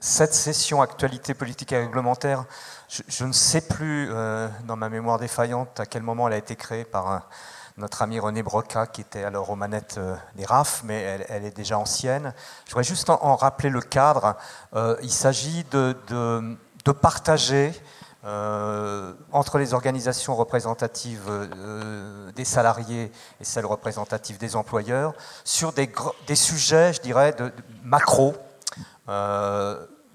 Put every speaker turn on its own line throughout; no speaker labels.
Cette session actualité politique et réglementaire, je ne sais plus dans ma mémoire défaillante à quel moment elle a été créée par notre ami René Broca qui était alors aux manettes des RAF, mais elle est déjà ancienne. Je voudrais juste en rappeler le cadre. Il s'agit de partager entre les organisations représentatives des salariés et celles représentatives des employeurs sur des sujets, je dirais, de macro,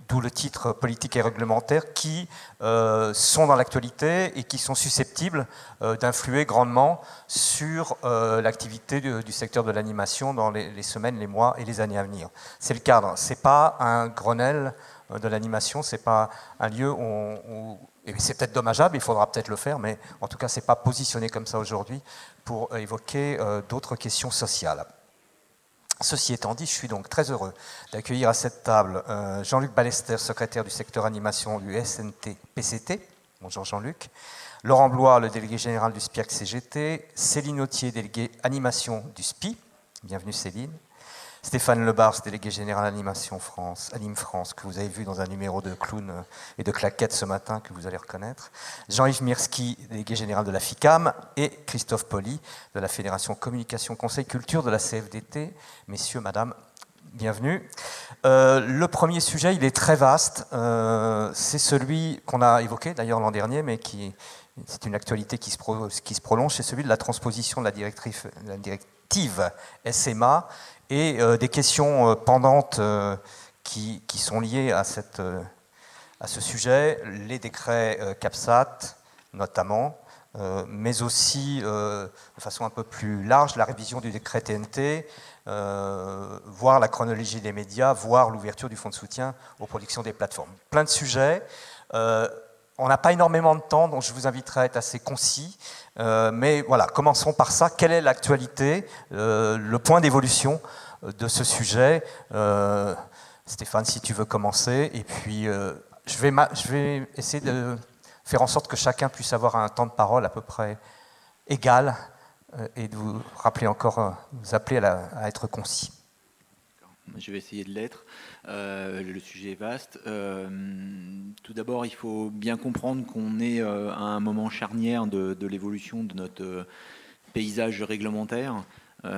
d'où le titre politique et réglementaire, qui sont dans l'actualité et qui sont susceptibles d'influer grandement sur l'activité du secteur de l'animation dans les semaines, les mois et les années à venir. C'est le cadre. C'est pas un Grenelle de l'animation, c'est pas un lieu où et c'est peut-être dommageable, il faudra peut-être le faire, mais en tout cas, c'est pas positionné comme ça aujourd'hui pour évoquer d'autres questions sociales. Ceci étant dit, je suis donc très heureux d'accueillir à cette table Jean-Luc Ballester, secrétaire du secteur animation du SNT-PCT. Bonjour Jean-Luc. Laurent Blois, le délégué général du SPIAC-CGT. Céline Autier, déléguée animation du SPI. Bienvenue Céline. Stéphane Lebars, délégué général Animation France, Anime France, que vous avez vu dans un numéro de Clown et de Claquettes ce matin, que vous allez reconnaître. Jean-Yves Mirski, délégué général de la FICAM, et Christophe Poli, de la Fédération Communication Conseil Culture de la CFDT. Messieurs, madame, bienvenue. Le premier sujet, il est très vaste. C'est celui qu'on a évoqué d'ailleurs l'an dernier, mais c'est une actualité qui se prolonge, c'est celui de la transposition de la directive SMA, et des questions pendantes qui sont liées à ce sujet, les décrets CAPSAT notamment, mais aussi de façon un peu plus large, la révision du décret TNT, voire la chronologie des médias, voire l'ouverture du fonds de soutien aux productions des plateformes. Plein de sujets. On n'a pas énormément de temps, donc je vous inviterai à être assez concis. Mais voilà, commençons par ça. Quelle est l'actualité, le point d'évolution de ce sujet? Stéphane, si tu veux commencer. Et puis, je vais essayer de faire en sorte que chacun puisse avoir un temps de parole à peu près égal et de vous rappeler encore, vous appeler à être concis.
Je vais essayer de l'être. Le sujet est vaste. Tout d'abord, il faut bien comprendre qu'on est à un moment charnière de l'évolution de notre paysage réglementaire. On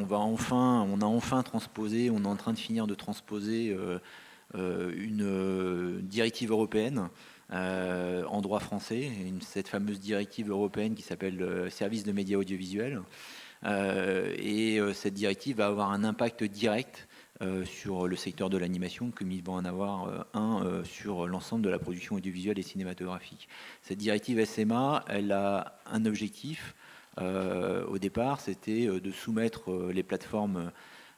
a enfin transposé, on est en train de finir de transposer une directive européenne en droit français, cette fameuse directive européenne qui s'appelle Service de médias audiovisuels. Et cette directive va avoir un impact direct sur le secteur de l'animation, comme il va en avoir sur l'ensemble de la production audiovisuelle et cinématographique. Cette directive SMA, elle a un objectif. Au départ, c'était de soumettre les plateformes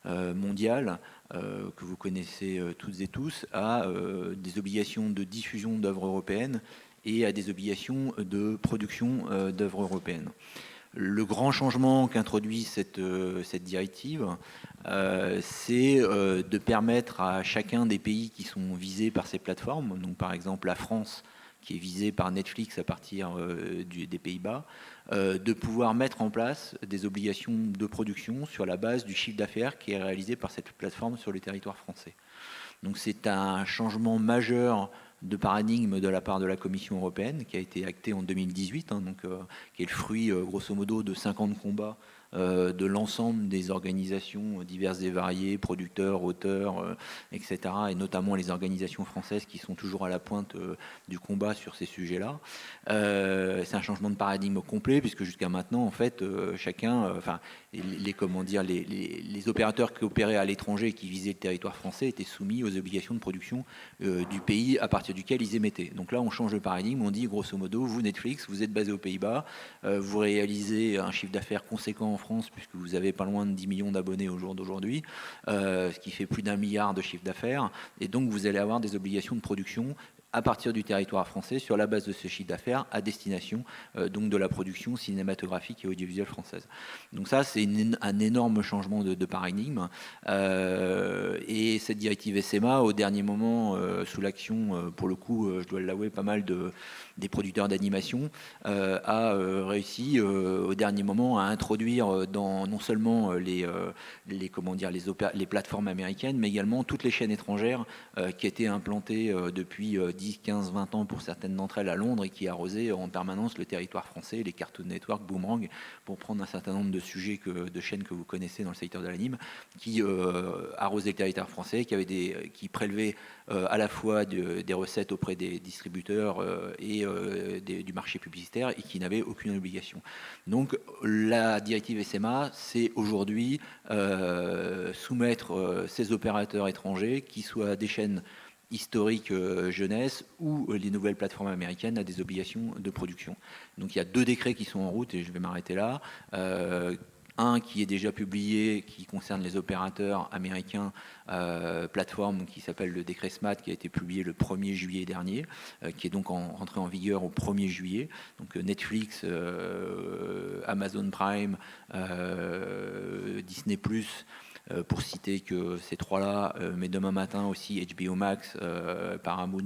mondiales que vous connaissez toutes et tous à des obligations de diffusion d'œuvres européennes et à des obligations de production d'œuvres européennes. Le grand changement qu'introduit cette directive, c'est de permettre à chacun des pays qui sont visés par ces plateformes, donc par exemple la France qui est visée par Netflix à partir des Pays-Bas, de pouvoir mettre en place des obligations de production sur la base du chiffre d'affaires qui est réalisé par cette plateforme sur le territoire français. Donc c'est un changement majeur de paradigme de la part de la Commission européenne qui a été acté en 2018, qui est le fruit grosso modo de 5 ans de combat de l'ensemble des organisations diverses et variées, producteurs, auteurs, etc., et notamment les organisations françaises qui sont toujours à la pointe du combat sur ces sujets-là. C'est un changement de paradigme complet, puisque jusqu'à maintenant, en fait, les opérateurs qui opéraient à l'étranger et qui visaient le territoire français étaient soumis aux obligations de production du pays à partir duquel ils émettaient. Donc là, on change de paradigme, on dit grosso modo, vous Netflix, vous êtes basé aux Pays-Bas, vous réalisez un chiffre d'affaires conséquent en France, puisque vous avez pas loin de 10 millions d'abonnés au jour d'aujourd'hui, ce qui fait plus d'1 milliard de chiffre d'affaires, et donc vous allez avoir des obligations de production à partir du territoire français sur la base de ce chiffre d'affaires à destination donc de la production cinématographique et audiovisuelle française. Donc ça, c'est un énorme changement de paradigme. Et cette directive SMA, au dernier moment, sous l'action, pour le coup, je dois l'avouer, pas mal des producteurs d'animation, a réussi au dernier moment à introduire dans non seulement les plateformes américaines, mais également toutes les chaînes étrangères qui étaient implantées depuis 10, 15, 20 ans pour certaines d'entre elles à Londres et qui arrosaient en permanence le territoire français, les Cartoon Network, Boomerang, pour prendre un certain nombre de sujets de chaînes que vous connaissez dans le secteur de l'anime, qui arrosaient le territoire français, qui prélevaient à la fois des recettes auprès des distributeurs et du marché publicitaire et qui n'avaient aucune obligation. Donc la directive SMA, c'est aujourd'hui soumettre ces opérateurs étrangers, qui soient des chaînes historiques jeunesse ou les nouvelles plateformes américaines, à des obligations de production. Donc il y a 2 décrets qui sont en route et je vais m'arrêter là. Un qui est déjà publié, qui concerne les opérateurs américains, plateforme qui s'appelle le décret SMAD, qui a été publié le 1er juillet dernier, qui est donc rentré en vigueur au 1er juillet. Donc Netflix, Amazon Prime, Disney+, pour citer que ces 3-là, mais demain matin aussi HBO Max, Paramount+,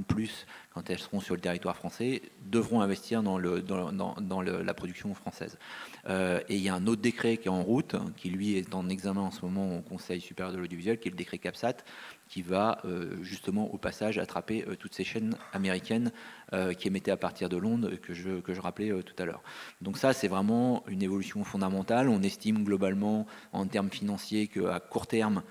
quand elles seront sur le territoire français, devront investir dans la production française. Et il y a un autre décret qui est en route, qui lui est en examen en ce moment au Conseil supérieur de l'audiovisuel, qui est le décret CAPSAT, qui va justement au passage attraper toutes ces chaînes américaines qui émettaient à partir de Londres, que je rappelais tout à l'heure. Donc ça, c'est vraiment une évolution fondamentale. On estime globalement, en termes financiers, qu'à court terme,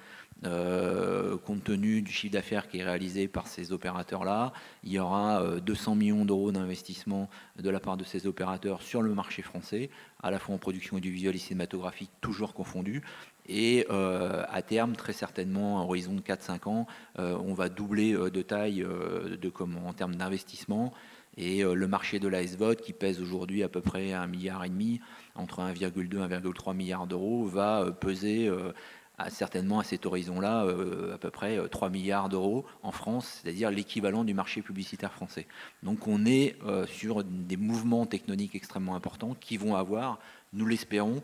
compte tenu du chiffre d'affaires qui est réalisé par ces opérateurs-là, il y aura 200 millions d'euros d'investissement de la part de ces opérateurs sur le marché français, à la fois en production audiovisuelle et cinématographique, toujours confondus. Et à terme, très certainement, à horizon de 4-5 ans, on va doubler de taille en termes d'investissement. Et le marché de la SVOD, qui pèse aujourd'hui à peu près 1,5 milliard, entre 1,2 et 1,3 milliard d'euros, va peser certainement à cet horizon-là à peu près 3 milliards d'euros en France, c'est-à-dire l'équivalent du marché publicitaire français. Donc on est sur des mouvements tectoniques extrêmement importants qui vont avoir, nous l'espérons,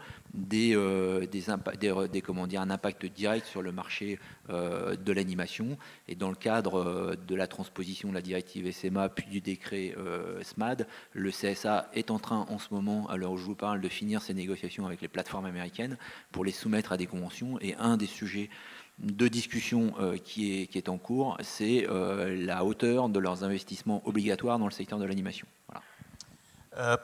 un impact direct sur le marché de l'animation. Et dans le cadre de la transposition de la directive SMA puis du décret SMAD, le CSA est en train en ce moment, à l'heure où je vous parle, de finir ses négociations avec les plateformes américaines pour les soumettre à des conventions. Et un des sujets de discussion qui est en cours, c'est la hauteur de leurs investissements obligatoires dans le secteur de l'animation. Voilà.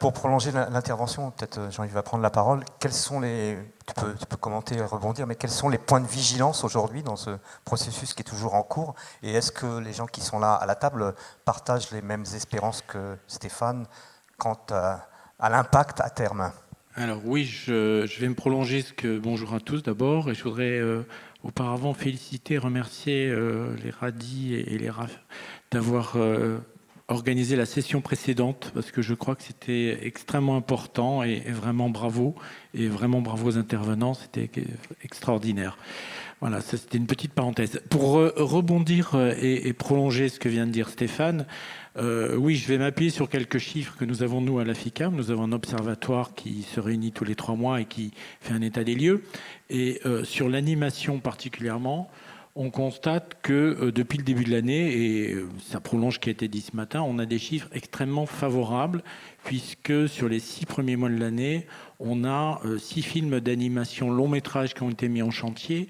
Pour prolonger l'intervention, peut-être Jean-Yves va prendre la parole. Quels sont tu peux commenter et rebondir, mais quels sont les points de vigilance aujourd'hui dans ce processus qui est toujours en cours? Et est-ce que les gens qui sont là à la table partagent les mêmes espérances que Stéphane quant à l'impact à terme?
Alors oui, je vais me prolonger. Bonjour à tous d'abord, et je voudrais auparavant remercier les RADI et les RAF d'avoir organisé la session précédente, parce que je crois que c'était extrêmement important, et vraiment bravo aux intervenants, c'était extraordinaire. Voilà, ça c'était une petite parenthèse. Pour rebondir et prolonger ce que vient de dire Stéphane, oui, je vais m'appuyer sur quelques chiffres que nous avons, nous, à l'AFICAM. Nous avons un observatoire qui se réunit tous les 3 mois et qui fait un état des lieux. Et sur l'animation particulièrement, on constate que depuis le début de l'année, et ça prolonge ce qui a été dit ce matin, on a des chiffres extrêmement favorables, puisque sur les 6 premiers mois de l'année, on a 6 films d'animation long métrage qui ont été mis en chantier.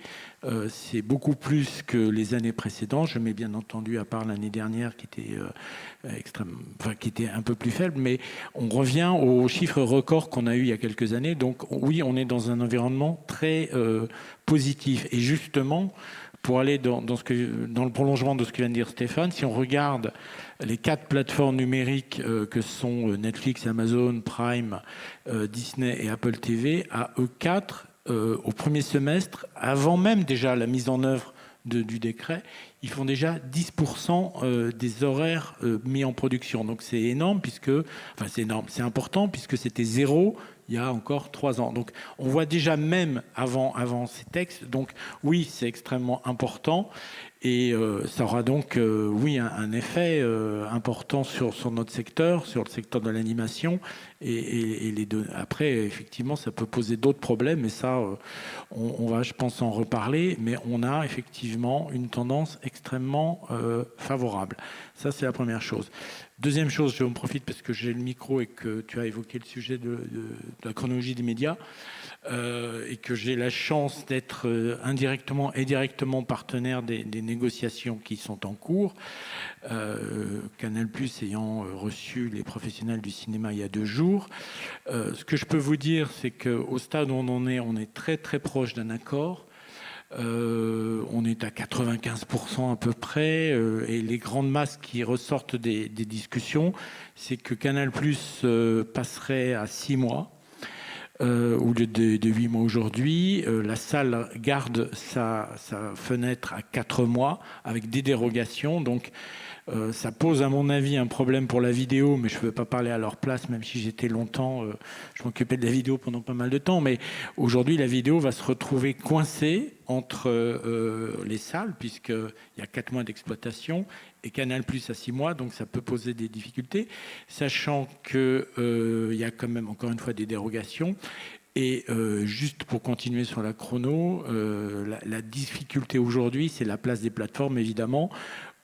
C'est beaucoup plus que les années précédentes. Je mets bien entendu à part l'année dernière qui était un peu plus faible, mais on revient aux chiffres records qu'on a eu il y a quelques années. Donc oui, on est dans un environnement très positif. Et justement, pour aller dans le prolongement de ce que vient de dire Stéphane, si on regarde les 4 plateformes numériques que sont Netflix, Amazon, Prime, Disney et Apple TV, à eux 4, au premier semestre, avant même déjà la mise en œuvre du décret, ils font déjà 10% des horaires mis en production. Donc c'est énorme, c'est important puisque c'était 0 il y a encore 3 ans. Donc on voit déjà même avant ces textes. Donc oui, c'est extrêmement important. Et ça aura donc, un effet important sur notre secteur, sur le secteur de l'animation. Et les deux. Après, effectivement, ça peut poser d'autres problèmes. Et ça, on va, je pense, en reparler. Mais on a effectivement une tendance extrêmement favorable. Ça, c'est la première chose. Deuxième chose, je en profite parce que j'ai le micro et que tu as évoqué le sujet de la chronologie des médias, et que j'ai la chance d'être indirectement et directement partenaire des négociations qui sont en cours. Canal+ ayant reçu les professionnels du cinéma il y a 2 jours. Ce que je peux vous dire, c'est qu'au stade où on est très très proche d'un accord. On est à 95% à peu près, et les grandes masses qui ressortent des discussions, c'est que Canal+ passerait à 6 mois au lieu de 8 mois aujourd'hui. La salle garde sa fenêtre à 4 mois avec des dérogations. Donc ça pose à mon avis un problème pour la vidéo, mais je ne veux pas parler à leur place, même si j'étais longtemps, je m'occupais de la vidéo pendant pas mal de temps, mais aujourd'hui la vidéo va se retrouver coincée entre les salles, puisqu'il y a 4 mois d'exploitation, et Canal+ à 6 mois, donc ça peut poser des difficultés, sachant qu'il y a quand même encore une fois des dérogations. Et juste pour continuer sur la chrono, la difficulté aujourd'hui, c'est la place des plateformes, évidemment,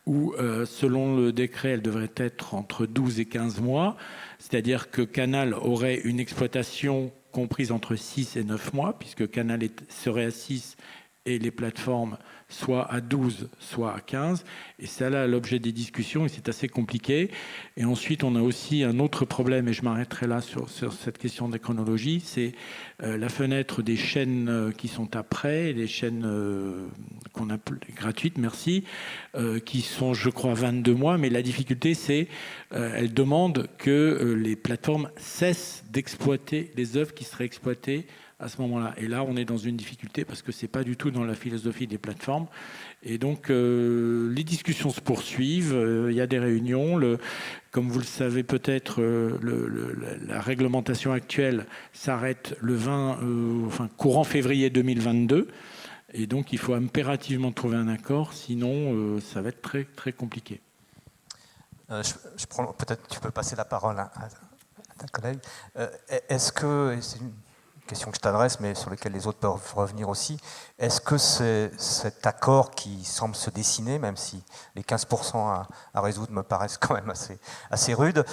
où, selon le décret, elle devrait être entre 12 et 15 mois. C'est-à-dire que Canal aurait une exploitation comprise entre 6 et 9 mois, puisque Canal serait à 6 et les plateformes soit à 12, soit à 15. Et c'est là l'objet des discussions, et c'est assez compliqué. Et ensuite, on a aussi un autre problème, et je m'arrêterai là sur cette question de la chronologie, c'est la fenêtre des chaînes qui sont après, les chaînes qu'on appelle gratuites, merci, qui sont, je crois, 22 mois. Mais la difficulté, c'est elle demande que les plateformes cessent d'exploiter les œuvres qui seraient exploitées à ce moment-là. Et là, on est dans une difficulté parce que c'est pas du tout dans la philosophie des plateformes. Et donc, les discussions se poursuivent. Il y a des réunions. Comme vous le savez peut-être, la réglementation actuelle s'arrête le courant février 2022. Et donc, il faut impérativement trouver un accord. Sinon, ça va être très, très compliqué.
Peut-être tu peux passer la parole à ta collègue. Est-ce que... c'est une question que je t'adresse, mais sur laquelle les autres peuvent revenir aussi. Est-ce que cet accord qui semble se dessiner, même si les 15% à résoudre me paraissent quand même assez rudes,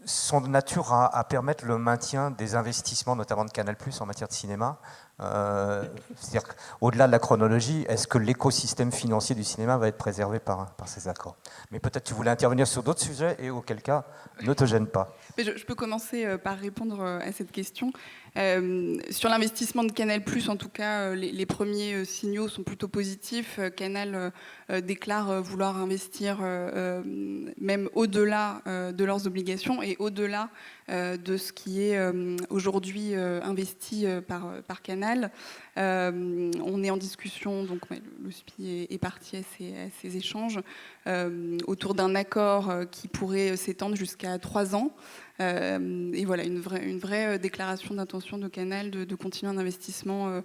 sont de nature à permettre le maintien des investissements, notamment de Canal+, en matière de cinéma? C'est-à-dire qu'au-delà de la chronologie, est-ce que l'écosystème financier du cinéma va être préservé par ces accords? Mais peut-être tu voulais intervenir sur d'autres sujets, et auquel cas, ne te gêne pas.
Mais je peux commencer par répondre à cette question. Sur l'investissement de Canal+, en tout cas, les premiers signaux sont plutôt positifs. Canal déclare vouloir investir même au-delà de leurs obligations et au-delà de ce qui est aujourd'hui investi par Canal. On est en discussion, donc le SPI est parti à ces échanges, autour d'un accord qui pourrait s'étendre jusqu'à 3 ans. Et voilà, une vraie déclaration d'intention de Canal de continuer un investissement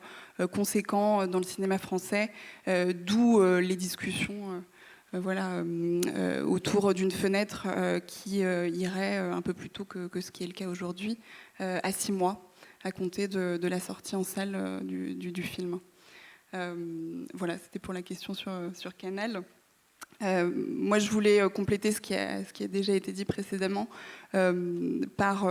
conséquent dans le cinéma français, d'où les discussions autour d'une fenêtre qui irait un peu plus tôt que ce qui est le cas aujourd'hui, à 6 mois, à compter de la sortie en salle du film. Voilà, c'était pour la question sur Canal. Moi, je voulais compléter ce qui a déjà été dit précédemment par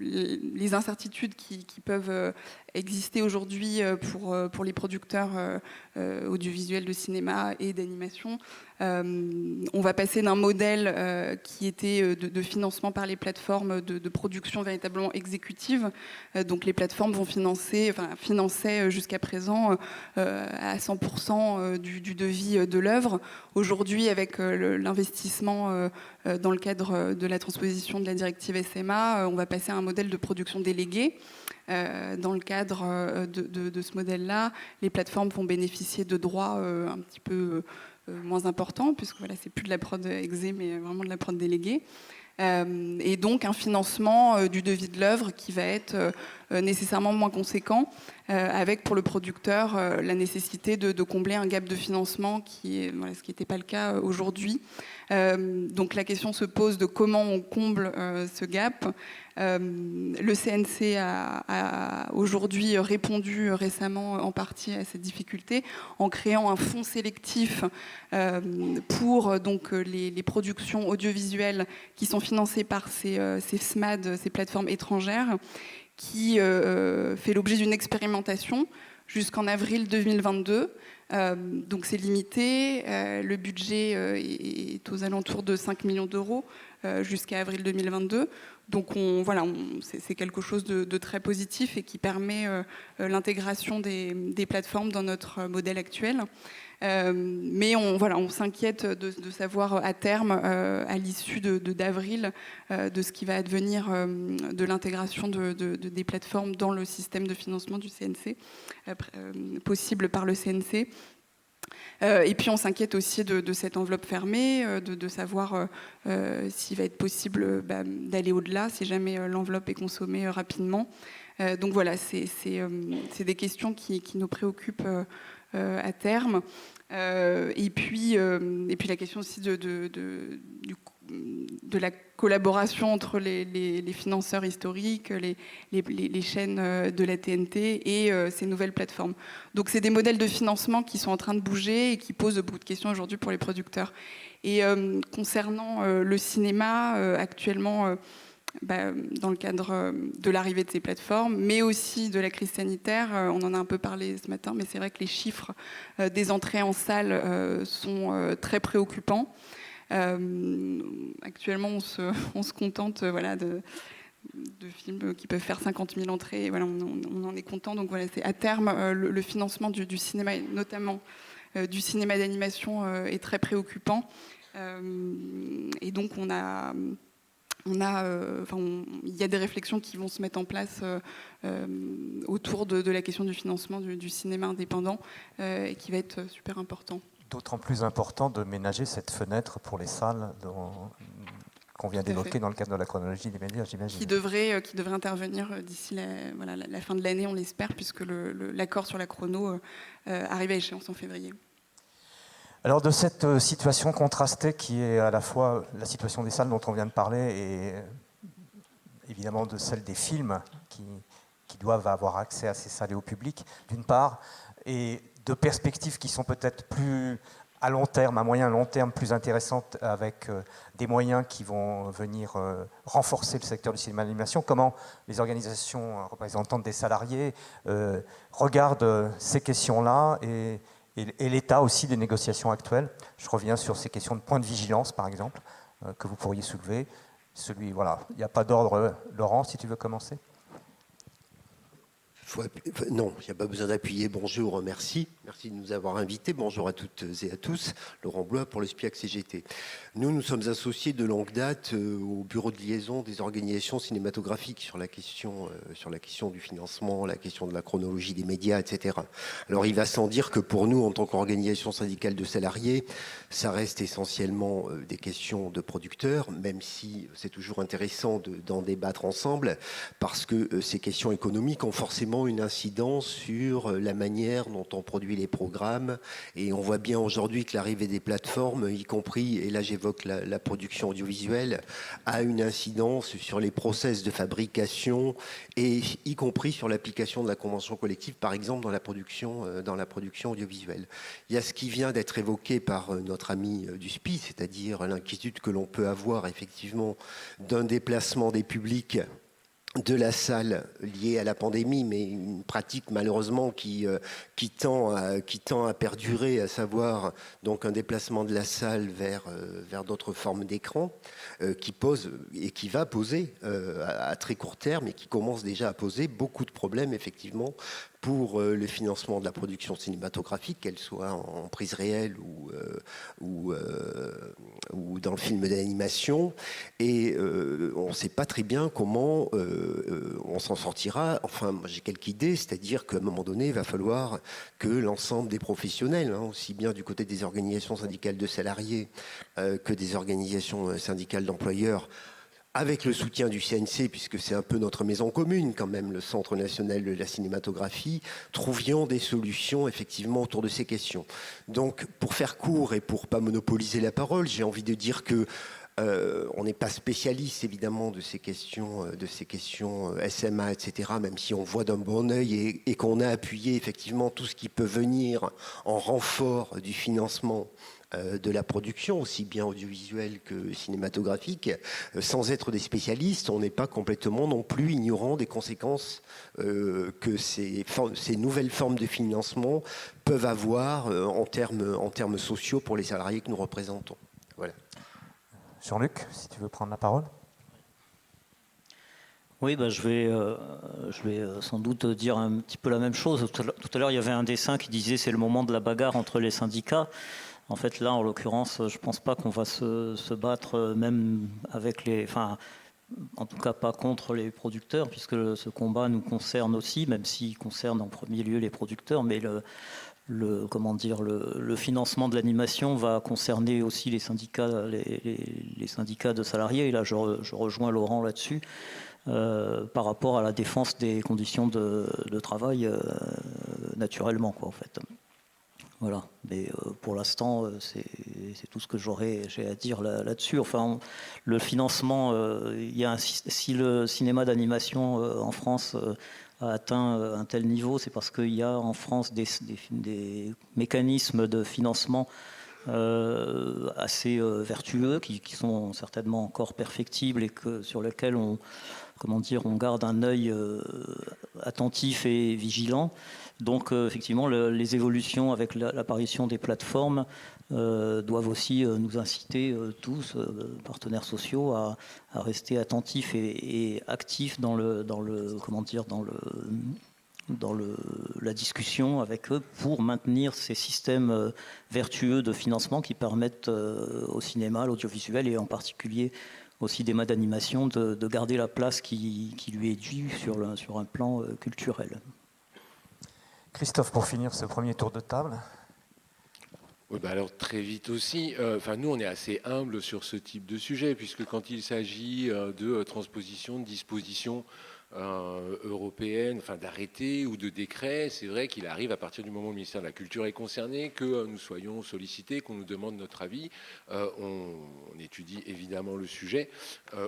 les incertitudes qui peuvent exister aujourd'hui pour les producteurs audiovisuels de cinéma et d'animation. On va passer d'un modèle qui était de financement par les plateformes de production véritablement exécutive. Donc les plateformes vont finançaient jusqu'à présent à 100% du devis de l'œuvre. Aujourd'hui, avec l'investissement dans le cadre de la transposition de la directive SMA, on va passer à un modèle de production déléguée. Dans le cadre de ce modèle-là, les plateformes vont bénéficier de droits un petit peu moins importants, puisque voilà, c'est plus de la prod exé, mais vraiment de la prod déléguée. Et donc un financement du devis de l'œuvre qui va être nécessairement moins conséquents, avec pour le producteur la nécessité de combler un gap de financement ce qui n'était pas le cas aujourd'hui. Donc la question se pose de comment on comble ce gap. Le CNC a aujourd'hui répondu récemment en partie à cette difficulté en créant un fonds sélectif pour donc, les productions audiovisuelles qui sont financées par ces SMAD, ces plateformes étrangères, qui fait l'objet d'une expérimentation jusqu'en avril 2022. Donc c'est limité, le budget est aux alentours de 5 millions d'euros jusqu'à avril 2022. Donc c'est quelque chose de très positif et qui permet l'intégration des plateformes dans notre modèle actuel. Mais on s'inquiète de savoir à terme, à l'issue d'avril, de ce qui va advenir de l'intégration des plateformes dans le système de financement du CNC, possible par le CNC. Et puis on s'inquiète aussi de cette enveloppe fermée, de savoir s'il va être possible d'aller au-delà, si jamais l'enveloppe est consommée rapidement. Donc voilà, c'est des questions qui nous préoccupent à terme. Et puis la question aussi de la collaboration entre les financeurs historiques, les chaînes de la TNT et ces nouvelles plateformes. Donc c'est des modèles de financement qui sont en train de bouger et qui posent beaucoup de questions aujourd'hui pour les producteurs. Et concernant le cinéma, actuellement, dans le cadre de l'arrivée de ces plateformes, mais aussi de la crise sanitaire, on en a un peu parlé ce matin, mais c'est vrai que les chiffres des entrées en salle sont très préoccupants. Actuellement, on se contente de films qui peuvent faire 50 000 entrées. Et voilà, on en est content. Donc voilà, c'est à terme le financement du cinéma, et notamment du cinéma d'animation, est très préoccupant. Et donc il y a des réflexions qui vont se mettre en place autour de la question du financement du cinéma indépendant, et qui va être super important.
D'autant plus important de ménager cette fenêtre pour les salles qu'on vient d'évoquer dans le cadre de la chronologie des médias, j'imagine.
Qui devrait intervenir d'ici la fin de l'année, on l'espère, puisque l'accord sur la chrono arrive à échéance en février.
Alors de cette situation contrastée qui est à la fois la situation des salles dont on vient de parler et évidemment de celle des films qui doivent avoir accès à ces salles et au public, d'une part, et de perspectives qui sont peut-être plus à long terme, à moyen long terme, plus intéressantes avec des moyens qui vont venir renforcer le secteur du cinéma d'animation. Comment les organisations représentantes des salariés regardent ces questions-là et l'état aussi des négociations actuelles. Je reviens sur ces questions de point de vigilance, par exemple, que vous pourriez soulever. Il n'y a pas d'ordre. Laurent, si tu veux commencer.
Non, il n'y a pas besoin d'appuyer. Bonjour, merci. Merci de nous avoir invités. Bonjour à toutes et à tous. Laurent Blois pour le SPIAC CGT. Nous sommes associés de longue date au bureau de liaison des organisations cinématographiques sur la question du financement, la question de la chronologie des médias, etc. Alors il va sans dire que pour nous, en tant qu'organisation syndicale de salariés, ça reste essentiellement des questions de producteurs, même si c'est toujours intéressant d'en débattre ensemble, parce que ces questions économiques ont forcément une incidence sur la manière dont on produit les programmes, et on voit bien aujourd'hui que l'arrivée des plateformes, y compris, et là j'évoque la production audiovisuelle, a une incidence sur les process de fabrication, et y compris sur l'application de la convention collective, par exemple dans la production audiovisuelle. Il y a ce qui vient d'être évoqué par notre ami du SPI, c'est-à-dire l'inquiétude que l'on peut avoir effectivement d'un déplacement des publics de la salle liée à la pandémie, mais une pratique malheureusement qui tend à perdurer, à savoir donc un déplacement de la salle vers d'autres formes d'écran, qui pose et qui va poser à très court terme et qui commence déjà à poser beaucoup de problèmes effectivement pour le financement de la production cinématographique, qu'elle soit en prise réelle ou dans le film d'animation. Et on ne sait pas très bien comment on s'en sortira. Enfin, moi, j'ai quelques idées, c'est-à-dire qu'à un moment donné, il va falloir que l'ensemble des professionnels, aussi bien du côté des organisations syndicales de salariés que des organisations syndicales d'employeurs, avec le soutien du CNC, puisque c'est un peu notre maison commune quand même, le Centre national de la cinématographie, trouvions des solutions effectivement autour de ces questions. Donc pour faire court et pour pas monopoliser la parole, j'ai envie de dire que on n'est pas spécialiste évidemment de ces questions SMA, etc., même si on voit d'un bon œil et qu'on a appuyé effectivement tout ce qui peut venir en renfort du financement de la production, aussi bien audiovisuelle que cinématographique. Sans être des spécialistes, on n'est pas complètement non plus ignorant des conséquences que ces nouvelles formes de financement peuvent avoir en termes sociaux pour les salariés que nous représentons. Voilà.
Jean-Luc, si tu veux prendre la parole.
Oui, je vais sans doute dire un petit peu la même chose. Tout à l'heure, il y avait un dessin qui disait c'est le moment de la bagarre entre les syndicats. En fait, là, en l'occurrence, je ne pense pas qu'on va se battre même avec en tout cas pas contre les producteurs, puisque ce combat nous concerne aussi, même s'il concerne en premier lieu les producteurs, mais le financement de l'animation va concerner aussi les syndicats, les syndicats de salariés. Et là, je rejoins Laurent là-dessus, par rapport à la défense des conditions de travail, naturellement, quoi, en fait. Voilà. Mais pour l'instant, c'est tout ce que j'ai à dire là-dessus. Enfin, le financement, si le cinéma d'animation en France a atteint un tel niveau, c'est parce qu'il y a en France des mécanismes de financement assez vertueux, qui sont certainement encore perfectibles et sur lesquels on garde un œil attentif et vigilant. Donc effectivement, les évolutions avec l'apparition des plateformes doivent aussi nous inciter tous, partenaires sociaux, à rester attentifs et actifs dans la discussion avec eux pour maintenir ces systèmes vertueux de financement qui permettent au cinéma, à l'audiovisuel et en particulier au cinéma d'animation de garder la place qui lui est due sur un plan culturel.
Christophe, pour finir ce premier tour de table.
Oui, alors très vite aussi, nous on est assez humble sur ce type de sujet, puisque quand il s'agit de transposition de dispositions européenne, d'arrêtés ou de décrets, c'est vrai qu'il arrive à partir du moment où le ministère de la Culture est concerné que nous soyons sollicités, qu'on nous demande notre avis. On étudie évidemment le sujet,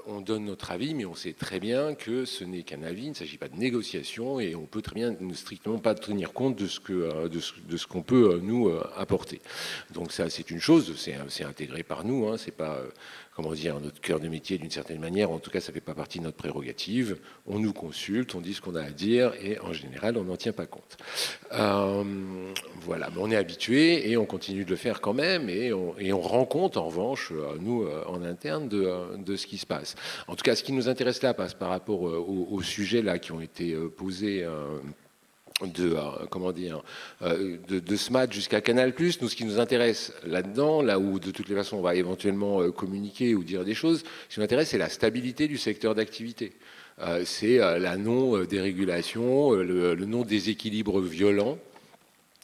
on donne notre avis, mais on sait très bien que ce n'est qu'un avis, il ne s'agit pas de négociation et on peut très bien ne strictement pas tenir compte de ce qu'on peut nous apporter. Donc ça, c'est une chose, c'est intégré par nous, hein, c'est pas notre cœur de métier d'une certaine manière. En tout cas, ça ne fait pas partie de notre prérogative. On nous consulte, on dit ce qu'on a à dire et en général, on n'en tient pas compte. Voilà, mais on est habitué et on continue de le faire quand même et on rend compte, en revanche, nous, en interne, de ce qui se passe. En tout cas, ce qui nous intéresse là passe par rapport aux sujets là qui ont été posés de SMAD jusqu'à Canal+. Nous, ce qui nous intéresse là-dedans, là où de toutes les façons on va éventuellement communiquer ou dire des choses, ce qui nous intéresse, c'est la stabilité du secteur d'activité. C'est la non-dérégulation, le non-déséquilibre violent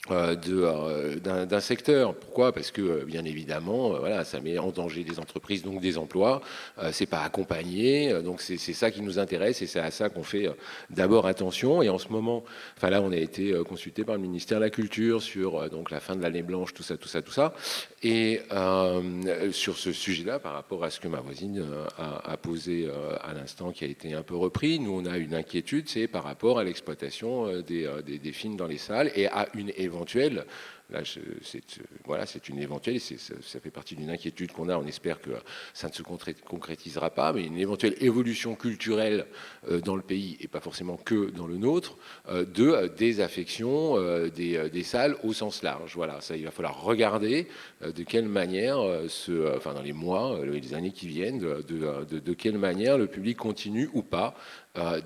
d'un secteur. Pourquoi ? Parce que bien évidemment, ça met en danger des entreprises, donc des emplois. C'est pas accompagné, donc c'est ça qui nous intéresse et c'est à ça qu'on fait d'abord attention. Et en ce moment, là, on a été consulté par le ministère de la Culture sur donc la fin de l'année blanche, tout ça. Et sur ce sujet-là, par rapport à ce que ma voisine a posé à l'instant, qui a été un peu repris, nous on a une inquiétude, c'est par rapport à l'exploitation des films dans les salles et à une éventuelle, là c'est une éventuelle, et ça fait partie d'une inquiétude qu'on a, on espère que ça ne se concrétisera pas, mais une éventuelle évolution culturelle dans le pays, et pas forcément que dans le nôtre, de désaffection des salles au sens large. Voilà, ça il va falloir regarder de quelle manière, dans les mois, les années qui viennent, de quelle manière le public continue ou pas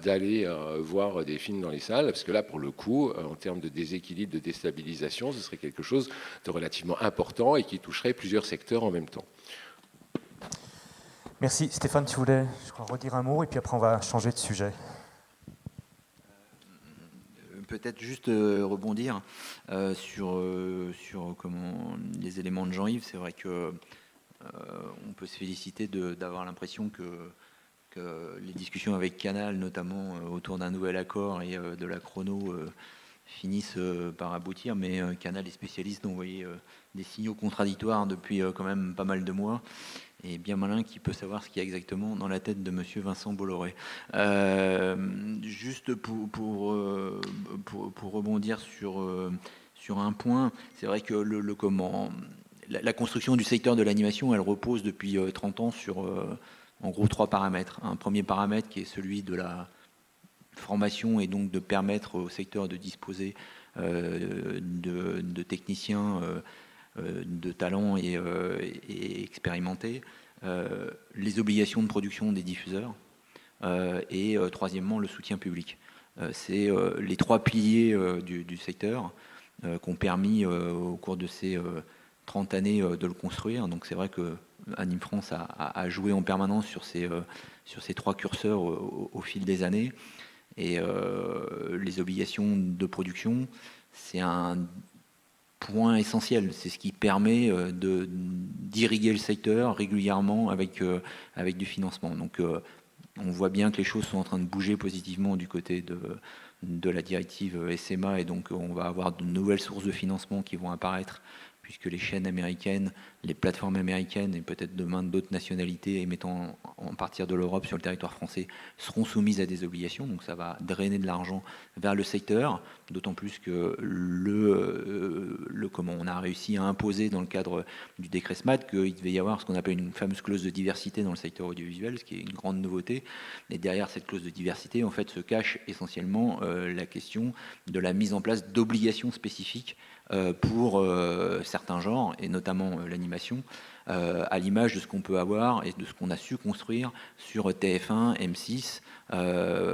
d'aller voir des films dans les salles, parce que là, pour le coup, en termes de déséquilibre, de déstabilisation, ce serait quelque chose de relativement important et qui toucherait plusieurs secteurs en même temps.
Merci. Stéphane, tu voulais, je crois, redire un mot, et puis après on va changer de sujet.
Peut-être juste rebondir sur les éléments de Jean-Yves. C'est vrai que on peut se féliciter d'avoir l'impression que que les discussions avec Canal, notamment autour d'un nouvel accord et de la chrono, finissent par aboutir, mais Canal est spécialiste d'envoyer des signaux contradictoires depuis quand même pas mal de mois, et bien malin qui peut savoir ce qu'il y a exactement dans la tête de monsieur Vincent Bolloré. Juste pour rebondir sur un point, c'est vrai que la construction du secteur de l'animation, elle repose depuis 30 ans sur en gros 3 paramètres. Un premier paramètre qui est celui de la formation et donc de permettre au secteur de disposer de techniciens de talent et expérimentés, les obligations de production des diffuseurs et troisièmement le soutien public. C'est les 3 piliers du secteur qui ont permis au cours de ces 30 années de le construire. Donc c'est vrai que Anime France a joué en permanence sur ces 3 curseurs au fil des années. Et les obligations de production, c'est un point essentiel. C'est ce qui permet d'irriguer le secteur régulièrement avec du financement. Donc on voit bien que les choses sont en train de bouger positivement du côté de la directive SMA, et donc on va avoir de nouvelles sources de financement qui vont apparaître, puisque les chaînes américaines, les plateformes américaines et peut-être demain d'autres nationalités émettant en partir de l'Europe sur le territoire français seront soumises à des obligations. Donc ça va drainer de l'argent vers le secteur, d'autant plus que comment on a réussi à imposer dans le cadre du décret SMAT qu'il devait y avoir ce qu'on appelle une fameuse clause de diversité dans le secteur audiovisuel, ce qui est une grande nouveauté. Et derrière cette clause de diversité, en fait, se cache essentiellement la question de la mise en place d'obligations spécifiques pour certains genres, et notamment l'animation, à l'image de ce qu'on peut avoir et de ce qu'on a su construire sur TF1, M6,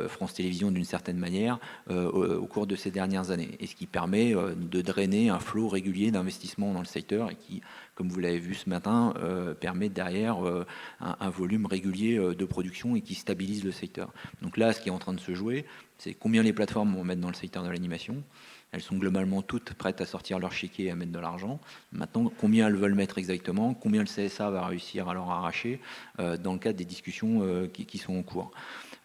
France Télévisions d'une certaine manière, au cours de ces dernières années. Et ce qui permet de drainer un flot régulier d'investissement dans le secteur et qui, comme vous l'avez vu ce matin, permet derrière un volume régulier de production et qui stabilise le secteur. Donc là, ce qui est en train de se jouer, c'est combien les plateformes vont mettre dans le secteur de l'animation. Elles sont globalement toutes prêtes à sortir leur chéquier et à mettre de l'argent. Maintenant, combien elles veulent mettre exactement, combien le CSA va réussir à leur arracher dans le cadre des discussions qui sont en cours.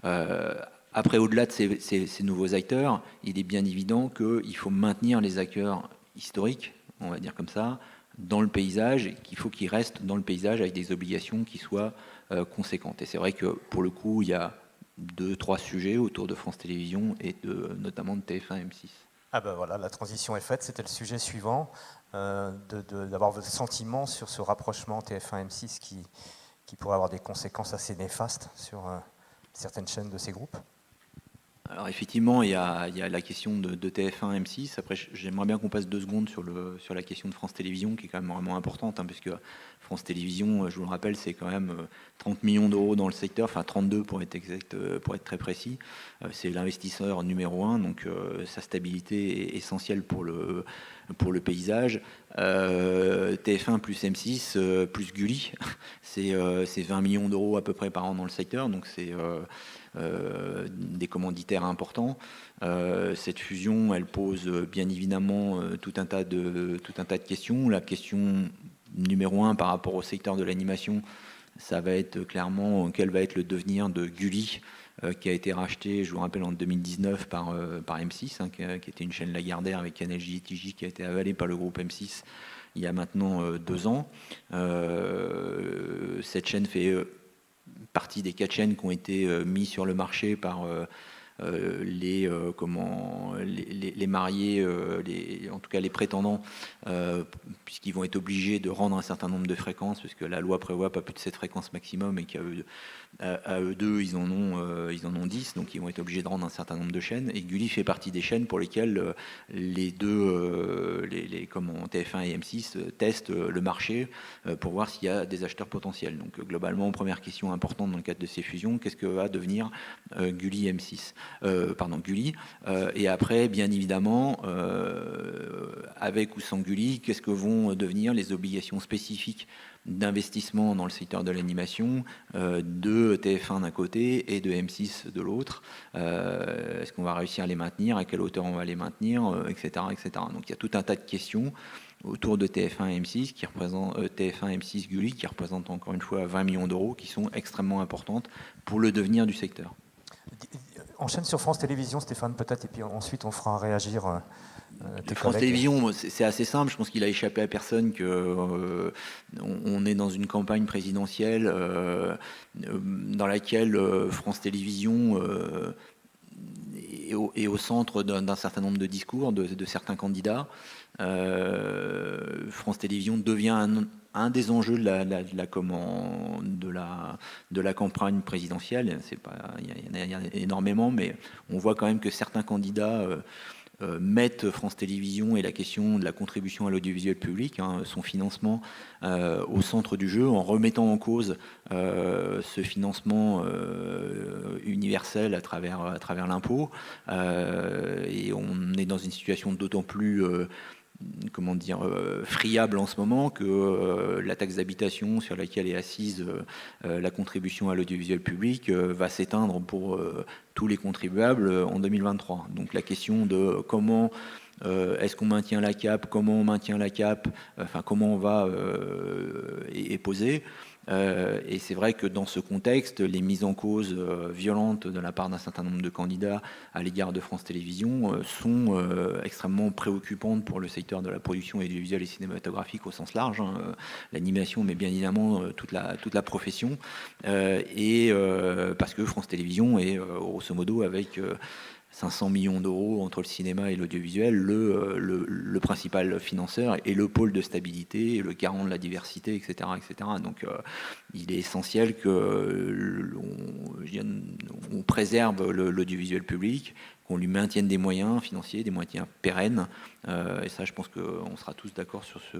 Après, au-delà de ces nouveaux acteurs, il est bien évident qu'il faut maintenir les acteurs historiques, on va dire comme ça, dans le paysage, et qu'il faut qu'ils restent dans le paysage avec des obligations qui soient conséquentes. Et c'est vrai que, pour le coup, il y a 2-3 sujets autour de France Télévisions et notamment de TF1 M6.
Ah ben voilà, la transition est faite, c'était le sujet suivant, d'avoir votre sentiment sur ce rapprochement TF1-M6 qui pourrait avoir des conséquences assez néfastes sur certaines chaînes de ces groupes.
Alors effectivement, il y a la question de TF1, M6. Après, j'aimerais bien qu'on passe 2 secondes sur la question de France Télévisions, qui est quand même vraiment importante, hein, puisque France Télévisions, je vous le rappelle, c'est quand même 30 millions d'euros dans le secteur, enfin 32 pour être exact, pour être très précis. C'est l'investisseur numéro 1, donc sa stabilité est essentielle pour le paysage. TF1 plus M6 plus Gulli, c'est 20 millions d'euros à peu près par an dans le secteur, donc c'est des commanditaires importants. Cette fusion, elle pose bien évidemment tout un tas de questions. La question numéro 1 par rapport au secteur de l'animation, ça va être clairement quel va être le devenir de Gulli, qui a été racheté, je vous rappelle, en 2019 par M6, hein, qui était une chaîne Lagardère avec Canal JTJ, qui a été avalée par le groupe M6 il y a maintenant 2 ans. Cette chaîne fait partie des 4 chaînes qui ont été mises sur le marché par les mariés, en tout cas les prétendants, puisqu'ils vont être obligés de rendre un certain nombre de fréquences, parce que la loi prévoit pas plus de 7 fréquences maximum, et qu'à eux deux, ils en ont 10, donc ils vont être obligés de rendre un certain nombre de chaînes. Et Gulli fait partie des chaînes pour lesquelles les deux, TF1 et M6 testent le marché pour voir s'il y a des acheteurs potentiels. Donc globalement, première question importante dans le cadre de ces fusions, qu'est-ce que va devenir Gulli M6 Gulli. Et après, bien évidemment, avec ou sans Gulli, qu'est-ce que vont devenir les obligations spécifiques d'investissement dans le secteur de l'animation de TF1 d'un côté et de M6 de l'autre. Est-ce qu'on va réussir à les maintenir, à quelle hauteur on va les maintenir, etc., etc. Donc il y a tout un tas de questions autour de TF1 et M6 qui représentent TF1 M6 Gulli qui représentent encore une fois 20 millions d'euros qui sont extrêmement importantes pour le devenir du secteur.
Enchaîne sur France Télévisions, Stéphane, peut-être, et puis ensuite on fera réagir tes
France
collègues.
Télévisions, c'est assez simple. Je pense qu'il a échappé à personne que on est dans une campagne présidentielle dans laquelle France Télévisions est au centre d'un certain nombre de discours de certains candidats. France Télévisions devient un des enjeux de la campagne présidentielle. Il y en a énormément, mais on voit quand même que certains candidats mettent France Télévisions et la question de la contribution à l'audiovisuel public, son financement au centre du jeu, en remettant en cause ce financement universel à travers l'impôt. Et on est dans une situation d'autant plus friable en ce moment que la taxe d'habitation sur laquelle est assise la contribution à l'audiovisuel public va s'éteindre pour tous les contribuables en 2023. Donc la question de comment est-ce qu'on maintient la cape, comment on maintient la cape, comment on va est posée. Et c'est vrai que dans ce contexte, les mises en cause violentes de la part d'un certain nombre de candidats à l'égard de France Télévisions sont extrêmement préoccupantes pour le secteur de la production audiovisuelle et cinématographique au sens large, l'animation, mais bien évidemment toute la profession, parce que France Télévisions est grosso modo avec 500 millions d'euros entre le cinéma et l'audiovisuel, le principal financeur et le pôle de stabilité, le garant de la diversité, etc. etc. Donc il est essentiel qu'on préserve l'audiovisuel public, qu'on lui maintienne des moyens financiers, des moyens pérennes. Et ça, je pense qu'on sera tous d'accord sur ce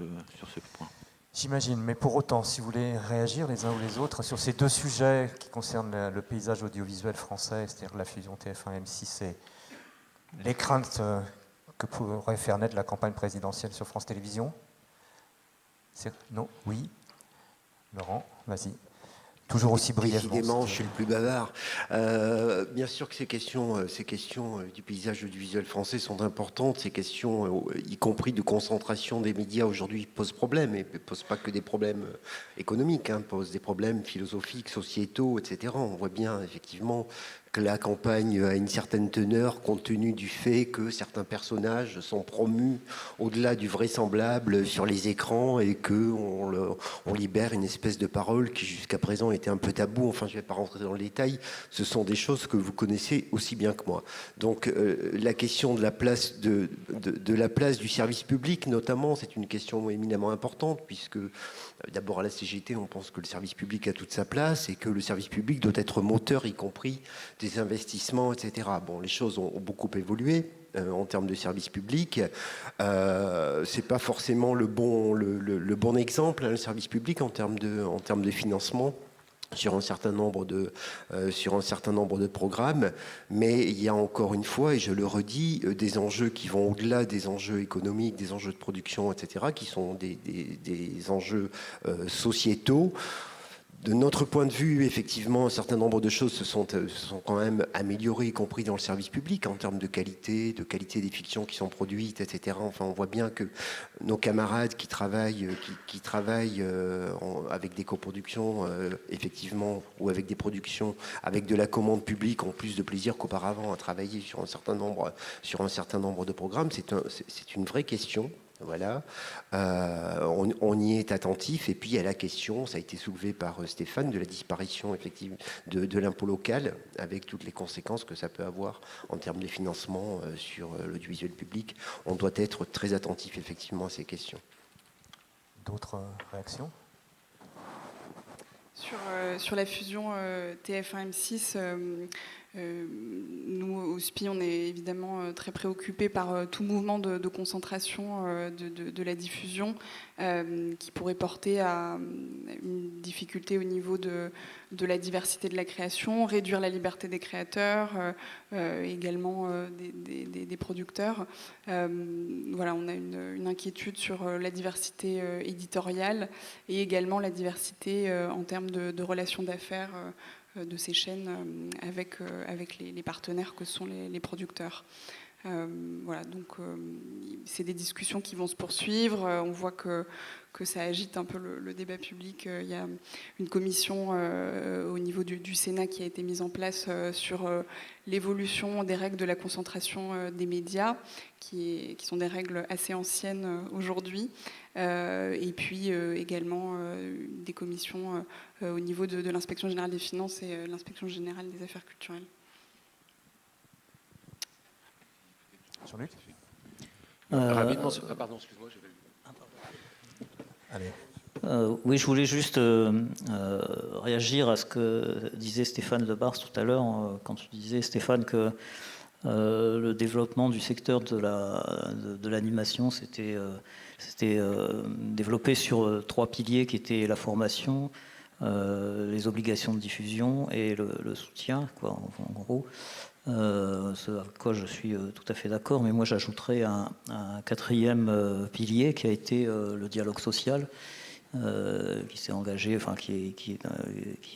point.
J'imagine, mais pour autant, si vous voulez réagir les uns ou les autres sur ces deux sujets qui concernent le paysage audiovisuel français, c'est-à-dire la fusion TF1-M6 et les craintes que pourrait faire naître la campagne présidentielle sur France Télévisions. Non? Oui? Laurent, vas-y. Toujours aussi brièvement.
Décidément, je suis le plus bavard. Bien sûr que ces questions du paysage audiovisuel français sont importantes. Ces questions, y compris de concentration des médias, aujourd'hui posent problème. Et ne posent pas que des problèmes économiques, posent des problèmes philosophiques, sociétaux, etc. On voit bien, effectivement, que la campagne a une certaine teneur compte tenu du fait que certains personnages sont promus au-delà du vraisemblable sur les écrans et qu'on libère une espèce de parole qui jusqu'à présent était un peu tabou. Enfin, je ne vais pas rentrer dans le détail. Ce sont des choses que vous connaissez aussi bien que moi. Donc la question de la place de la place du service public, notamment, c'est une question éminemment importante puisque d'abord à la CGT, on pense que le service public a toute sa place et que le service public doit être moteur, y compris des investissements, etc. Bon, les choses ont beaucoup évolué en termes de service public. C'est pas forcément le bon exemple, le service public en termes de financement sur un certain nombre de programmes, mais il y a encore une fois, et je le redis, des enjeux qui vont au-delà des enjeux économiques, des enjeux de production, etc., qui sont des enjeux sociétaux. De notre point de vue, effectivement, un certain nombre de choses se sont quand même améliorées, y compris dans le service public, en termes de qualité des fictions qui sont produites, etc. Enfin, on voit bien que nos camarades qui travaillent avec des coproductions, effectivement, ou avec des productions, avec de la commande publique, ont plus de plaisir qu'auparavant à travailler sur un certain nombre de programmes. C'est une vraie question. Voilà, on y est attentif. Et puis il y a la question, ça a été soulevé par Stéphane, de la disparition effective de l'impôt local, avec toutes les conséquences que ça peut avoir en termes de financement sur l'audiovisuel public. On doit être très attentif effectivement à ces questions.
D'autres réactions ?
Sur la fusion TF1-M6, Nous, au SPI, on est évidemment très préoccupés par tout mouvement de concentration de la diffusion qui pourrait porter à une difficulté au niveau de la diversité de la création, réduire la liberté des créateurs, également des producteurs. Voilà, on a une inquiétude sur la diversité éditoriale et également la diversité en termes de relations d'affaires de ces chaînes avec les partenaires que sont les producteurs. Voilà, donc c'est des discussions qui vont se poursuivre. On voit que ça agite un peu le débat public. Il y a une commission au niveau du Sénat qui a été mise en place sur l'évolution des règles de la concentration des médias, qui sont des règles assez anciennes aujourd'hui. Et puis également des commissions au niveau de l'Inspection générale des finances et l'Inspection générale des affaires culturelles.
Jean-Luc ?
Rapidement, pardon, excuse-moi.
Allez.
Oui, je voulais juste réagir à ce que disait Stéphane Lebars tout à l'heure, quand tu disais, Stéphane, que le développement du secteur de l'animation s'était développé sur 3 piliers qui étaient la formation, les obligations de diffusion et le soutien, quoi, en gros. Ce à quoi je suis tout à fait d'accord, mais moi j'ajouterais un 4e pilier qui a été le dialogue social, qui s'est engagé, enfin qui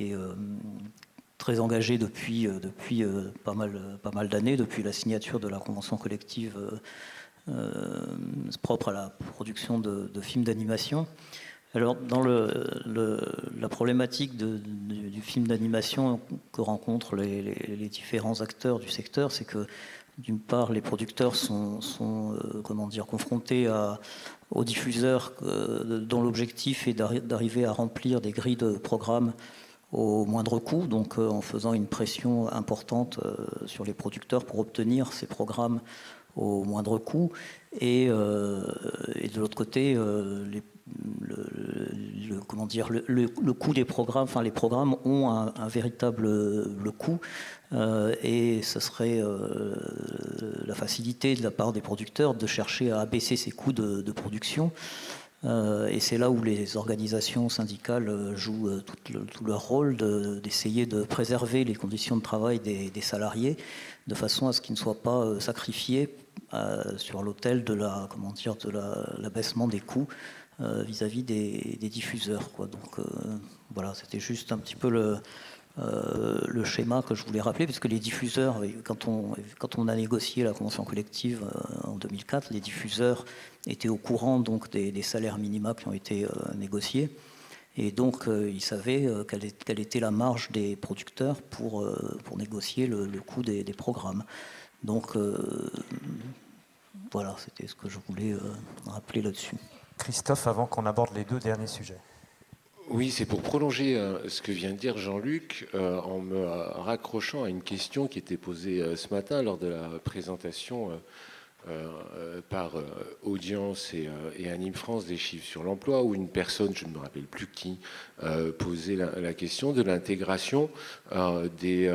est très engagé depuis pas mal d'années, depuis la signature de la convention collective propre à la production de films d'animation. Alors, dans la problématique du film d'animation que rencontrent les différents acteurs du secteur, c'est que, d'une part, les producteurs sont confrontés aux diffuseurs dont l'objectif est d'arriver à remplir des grilles de programmes au moindre coût, donc en faisant une pression importante sur les producteurs pour obtenir ces programmes au moindre coût. Et de l'autre côté, le coût des programmes, enfin les programmes ont un véritable coût, et ce serait la facilité de la part des producteurs de chercher à abaisser ces coûts de production. Et c'est là où les organisations syndicales jouent tout leur rôle d'essayer de préserver les conditions de travail des salariés de façon à ce qu'ils ne soient pas sacrifiés sur l'autel de l'abaissement des coûts vis-à-vis des diffuseurs, quoi. Donc voilà, c'était juste un petit peu le schéma que je voulais rappeler, parce que les diffuseurs, quand on a négocié la convention collective en 2004, les diffuseurs étaient au courant donc des salaires minima qui ont été négociés, et donc ils savaient quelle était la marge des producteurs pour négocier le coût des programmes. Donc voilà, c'était ce que je voulais rappeler là-dessus.
Christophe, avant qu'on aborde les 2 derniers sujets.
Oui, c'est pour prolonger ce que vient de dire Jean-Luc, en me raccrochant à une question qui était posée ce matin lors de la présentation par Audience et Anime France des chiffres sur l'emploi, où une personne, je ne me rappelle plus qui, posait la question de l'intégration du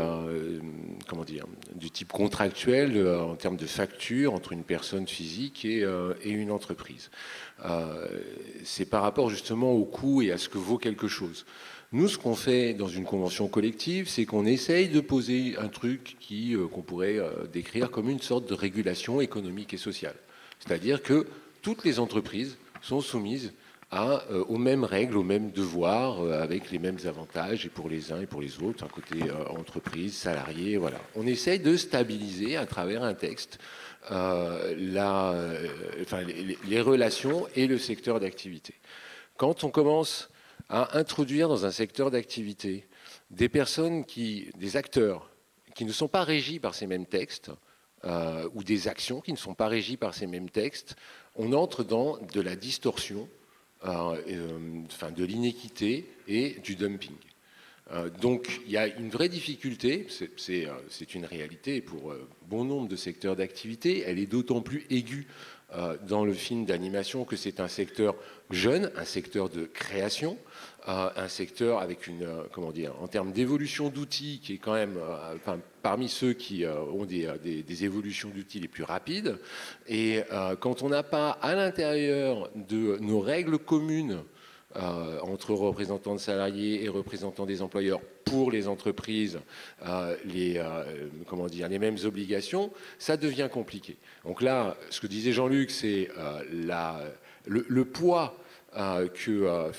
type contractuel en termes de facture entre une personne physique et une entreprise. C'est par rapport justement au coût et à ce que vaut quelque chose. Nous, ce qu'on fait dans une convention collective, c'est qu'on essaye de poser un truc qu'on pourrait décrire comme une sorte de régulation économique et sociale. C'est-à-dire que toutes les entreprises sont soumises aux mêmes règles, aux mêmes devoirs, avec les mêmes avantages, et pour les uns et pour les autres, un côté entreprise, salarié, voilà. On essaye de stabiliser à travers un texte les relations et le secteur d'activité. Quand on commence à introduire dans un secteur d'activité des acteurs qui ne sont pas régis par ces mêmes textes, ou des actions qui ne sont pas régies par ces mêmes textes, on entre dans de la distorsion, de l'inéquité et du dumping. Donc il y a une vraie difficulté, c'est une réalité pour bon nombre de secteurs d'activité, elle est d'autant plus aiguë dans le film d'animation que c'est un secteur jeune, un secteur de création, un secteur avec en termes d'évolution d'outils qui est quand même parmi ceux qui ont des évolutions d'outils les plus rapides. Et quand on n'a pas à l'intérieur de nos règles communes entre représentants de salariés et représentants des employeurs pour les entreprises, les mêmes obligations, ça devient compliqué. Donc là, ce que disait Jean-Luc, c'est le poids que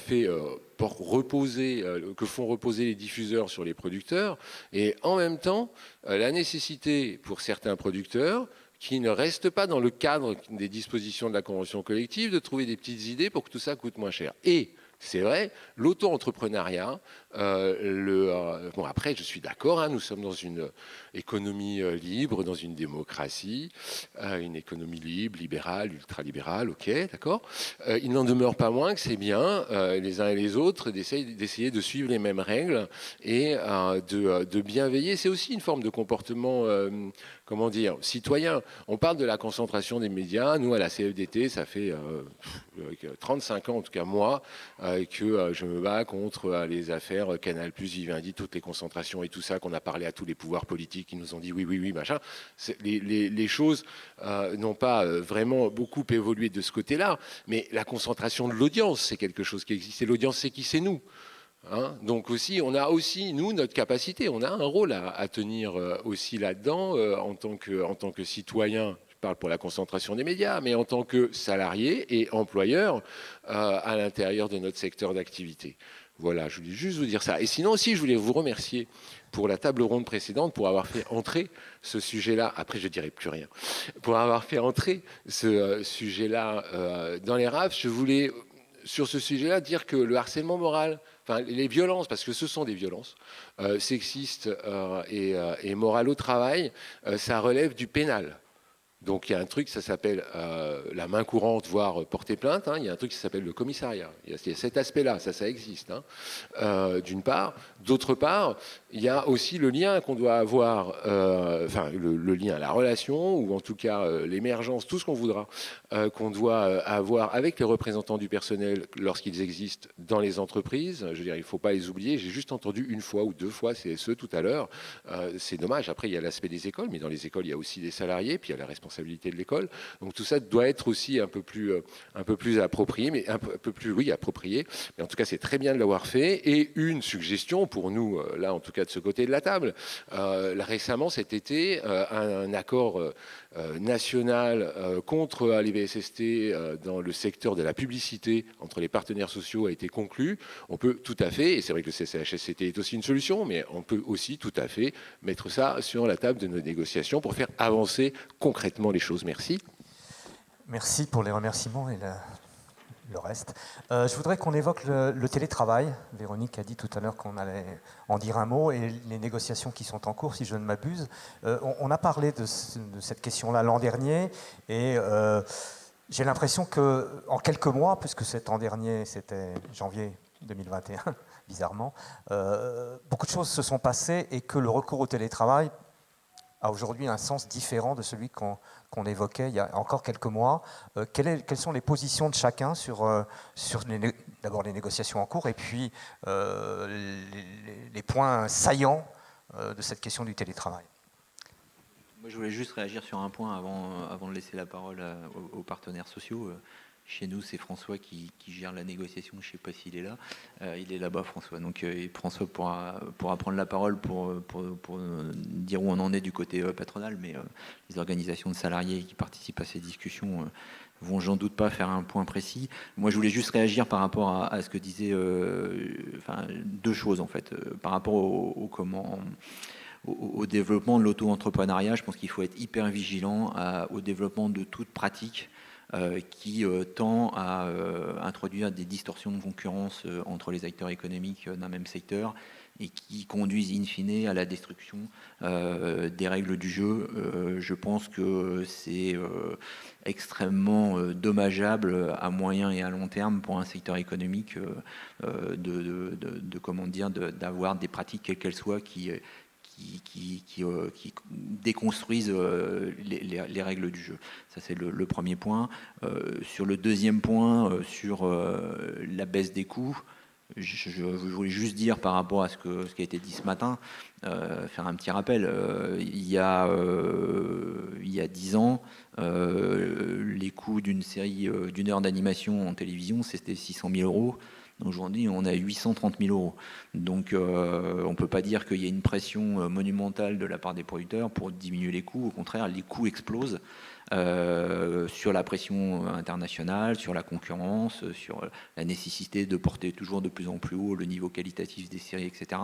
font reposer les diffuseurs sur les producteurs, et en même temps, la nécessité pour certains producteurs qui ne restent pas dans le cadre des dispositions de la convention collective de trouver des petites idées pour que tout ça coûte moins cher. Et c'est vrai, l'auto-entrepreneuriat, après je suis d'accord, hein, nous sommes dans une économie libre, dans une démocratie, une économie libre, libérale, ultralibérale, ok, d'accord. Il n'en demeure pas moins que c'est bien, les uns et les autres, d'essayer de suivre les mêmes règles et de bien veiller. C'est aussi une forme de comportement, citoyen. On parle de la concentration des médias. Nous, à la CFDT, ça fait 35 ans, en tout cas moi, que je me bats contre les affaires Canal+, Vivendi, toutes les concentrations et tout ça, qu'on a parlé à tous les pouvoirs politiques qui nous ont dit oui, machin. Les choses n'ont pas vraiment beaucoup évolué de ce côté-là, mais la concentration de l'audience, c'est quelque chose qui existe. Et l'audience, c'est qui? C'est nous. Hein, donc aussi, on a aussi, nous, notre capacité, on a un rôle à tenir aussi là-dedans en tant que citoyen. Je parle pour la concentration des médias, mais en tant que salarié et employeur à l'intérieur de notre secteur d'activité. Voilà, je voulais juste vous dire ça. Et sinon aussi, je voulais vous remercier pour la table ronde précédente, pour avoir fait entrer ce sujet-là, après je ne dirai plus rien, pour avoir fait entrer ce sujet-là dans les RAF. Je voulais, sur ce sujet-là, dire que le harcèlement moral, enfin les violences, parce que ce sont des violences sexistes et morales au travail, ça relève du pénal. Donc il y a un truc, ça s'appelle la main courante, voire porter plainte. Hein. Il y a un truc qui s'appelle le commissariat. Il y a cet aspect-là, ça existe, hein. D'une part. D'autre part, il y a aussi le lien qu'on doit avoir, le lien, la relation, ou en tout cas l'émergence, tout ce qu'on voudra, qu'on doit avoir avec les représentants du personnel lorsqu'ils existent dans les entreprises. Je veux dire, il ne faut pas les oublier. J'ai juste entendu une fois ou deux fois CSE tout à l'heure. C'est dommage. Après, il y a l'aspect des écoles, mais dans les écoles, il y a aussi des salariés, puis il y a la responsabilité de l'école. Donc tout ça doit être aussi un peu plus approprié, mais un peu plus approprié. Mais en tout cas, c'est très bien de l'avoir fait. Et une suggestion pour nous, là en tout cas de ce côté de la table, récemment cet été, un accord national contre l'IVSST dans le secteur de la publicité entre les partenaires sociaux a été conclu. On peut tout à fait, et c'est vrai que le CCHSCT est aussi une solution, mais on peut aussi tout à fait mettre ça sur la table de nos négociations pour faire avancer concrètement les choses. Merci.
Merci pour les remerciements et le reste. Je voudrais qu'on évoque le télétravail. Véronique a dit tout à l'heure qu'on allait en dire un mot, et les négociations qui sont en cours, si je ne m'abuse. On a parlé de cette question-là l'an dernier, et j'ai l'impression qu'en quelques mois, puisque cet an dernier, c'était janvier 2021, bizarrement, beaucoup de choses se sont passées, et que le recours au télétravail a aujourd'hui un sens différent de celui qu'on évoquait il y a encore quelques mois. Quelles sont les positions de chacun sur d'abord les négociations en cours, et puis les points saillants de cette question du télétravail?
Moi, je voulais juste réagir sur un point avant de laisser la parole aux partenaires sociaux. Chez nous, c'est François qui gère la négociation. Je ne sais pas s'il est là. Il est là-bas, François. Donc, François pourra prendre la parole pour dire où on en est du côté patronal. Mais les organisations de salariés qui participent à ces discussions vont, j'en doute pas, faire un point précis. Moi, je voulais juste réagir par rapport à ce que disait... deux choses, en fait. Par rapport au développement de l'auto-entrepreneuriat, je pense qu'il faut être hyper vigilant au développement de toute pratique qui tend à introduire des distorsions de concurrence entre les acteurs économiques d'un même secteur et qui conduisent in fine à la destruction des règles du jeu. Je pense que c'est extrêmement dommageable à moyen et à long terme pour un secteur économique d'avoir des pratiques quelles qu'elles soient qui déconstruisent les règles du jeu. Ça, c'est le premier point. Sur le deuxième point, sur la baisse des coûts, je voulais juste dire par rapport à ce qui a été dit ce matin, faire un petit rappel. Il y a 10 ans, les coûts d'une série d'une heure d'animation en télévision, c'était 600 000 euros. Aujourd'hui, on a 830 000 euros. Donc, on ne peut pas dire qu'il y a une pression monumentale de la part des producteurs pour diminuer les coûts. Au contraire, les coûts explosent sur la pression internationale, sur la concurrence, sur la nécessité de porter toujours de plus en plus haut le niveau qualitatif des séries, etc.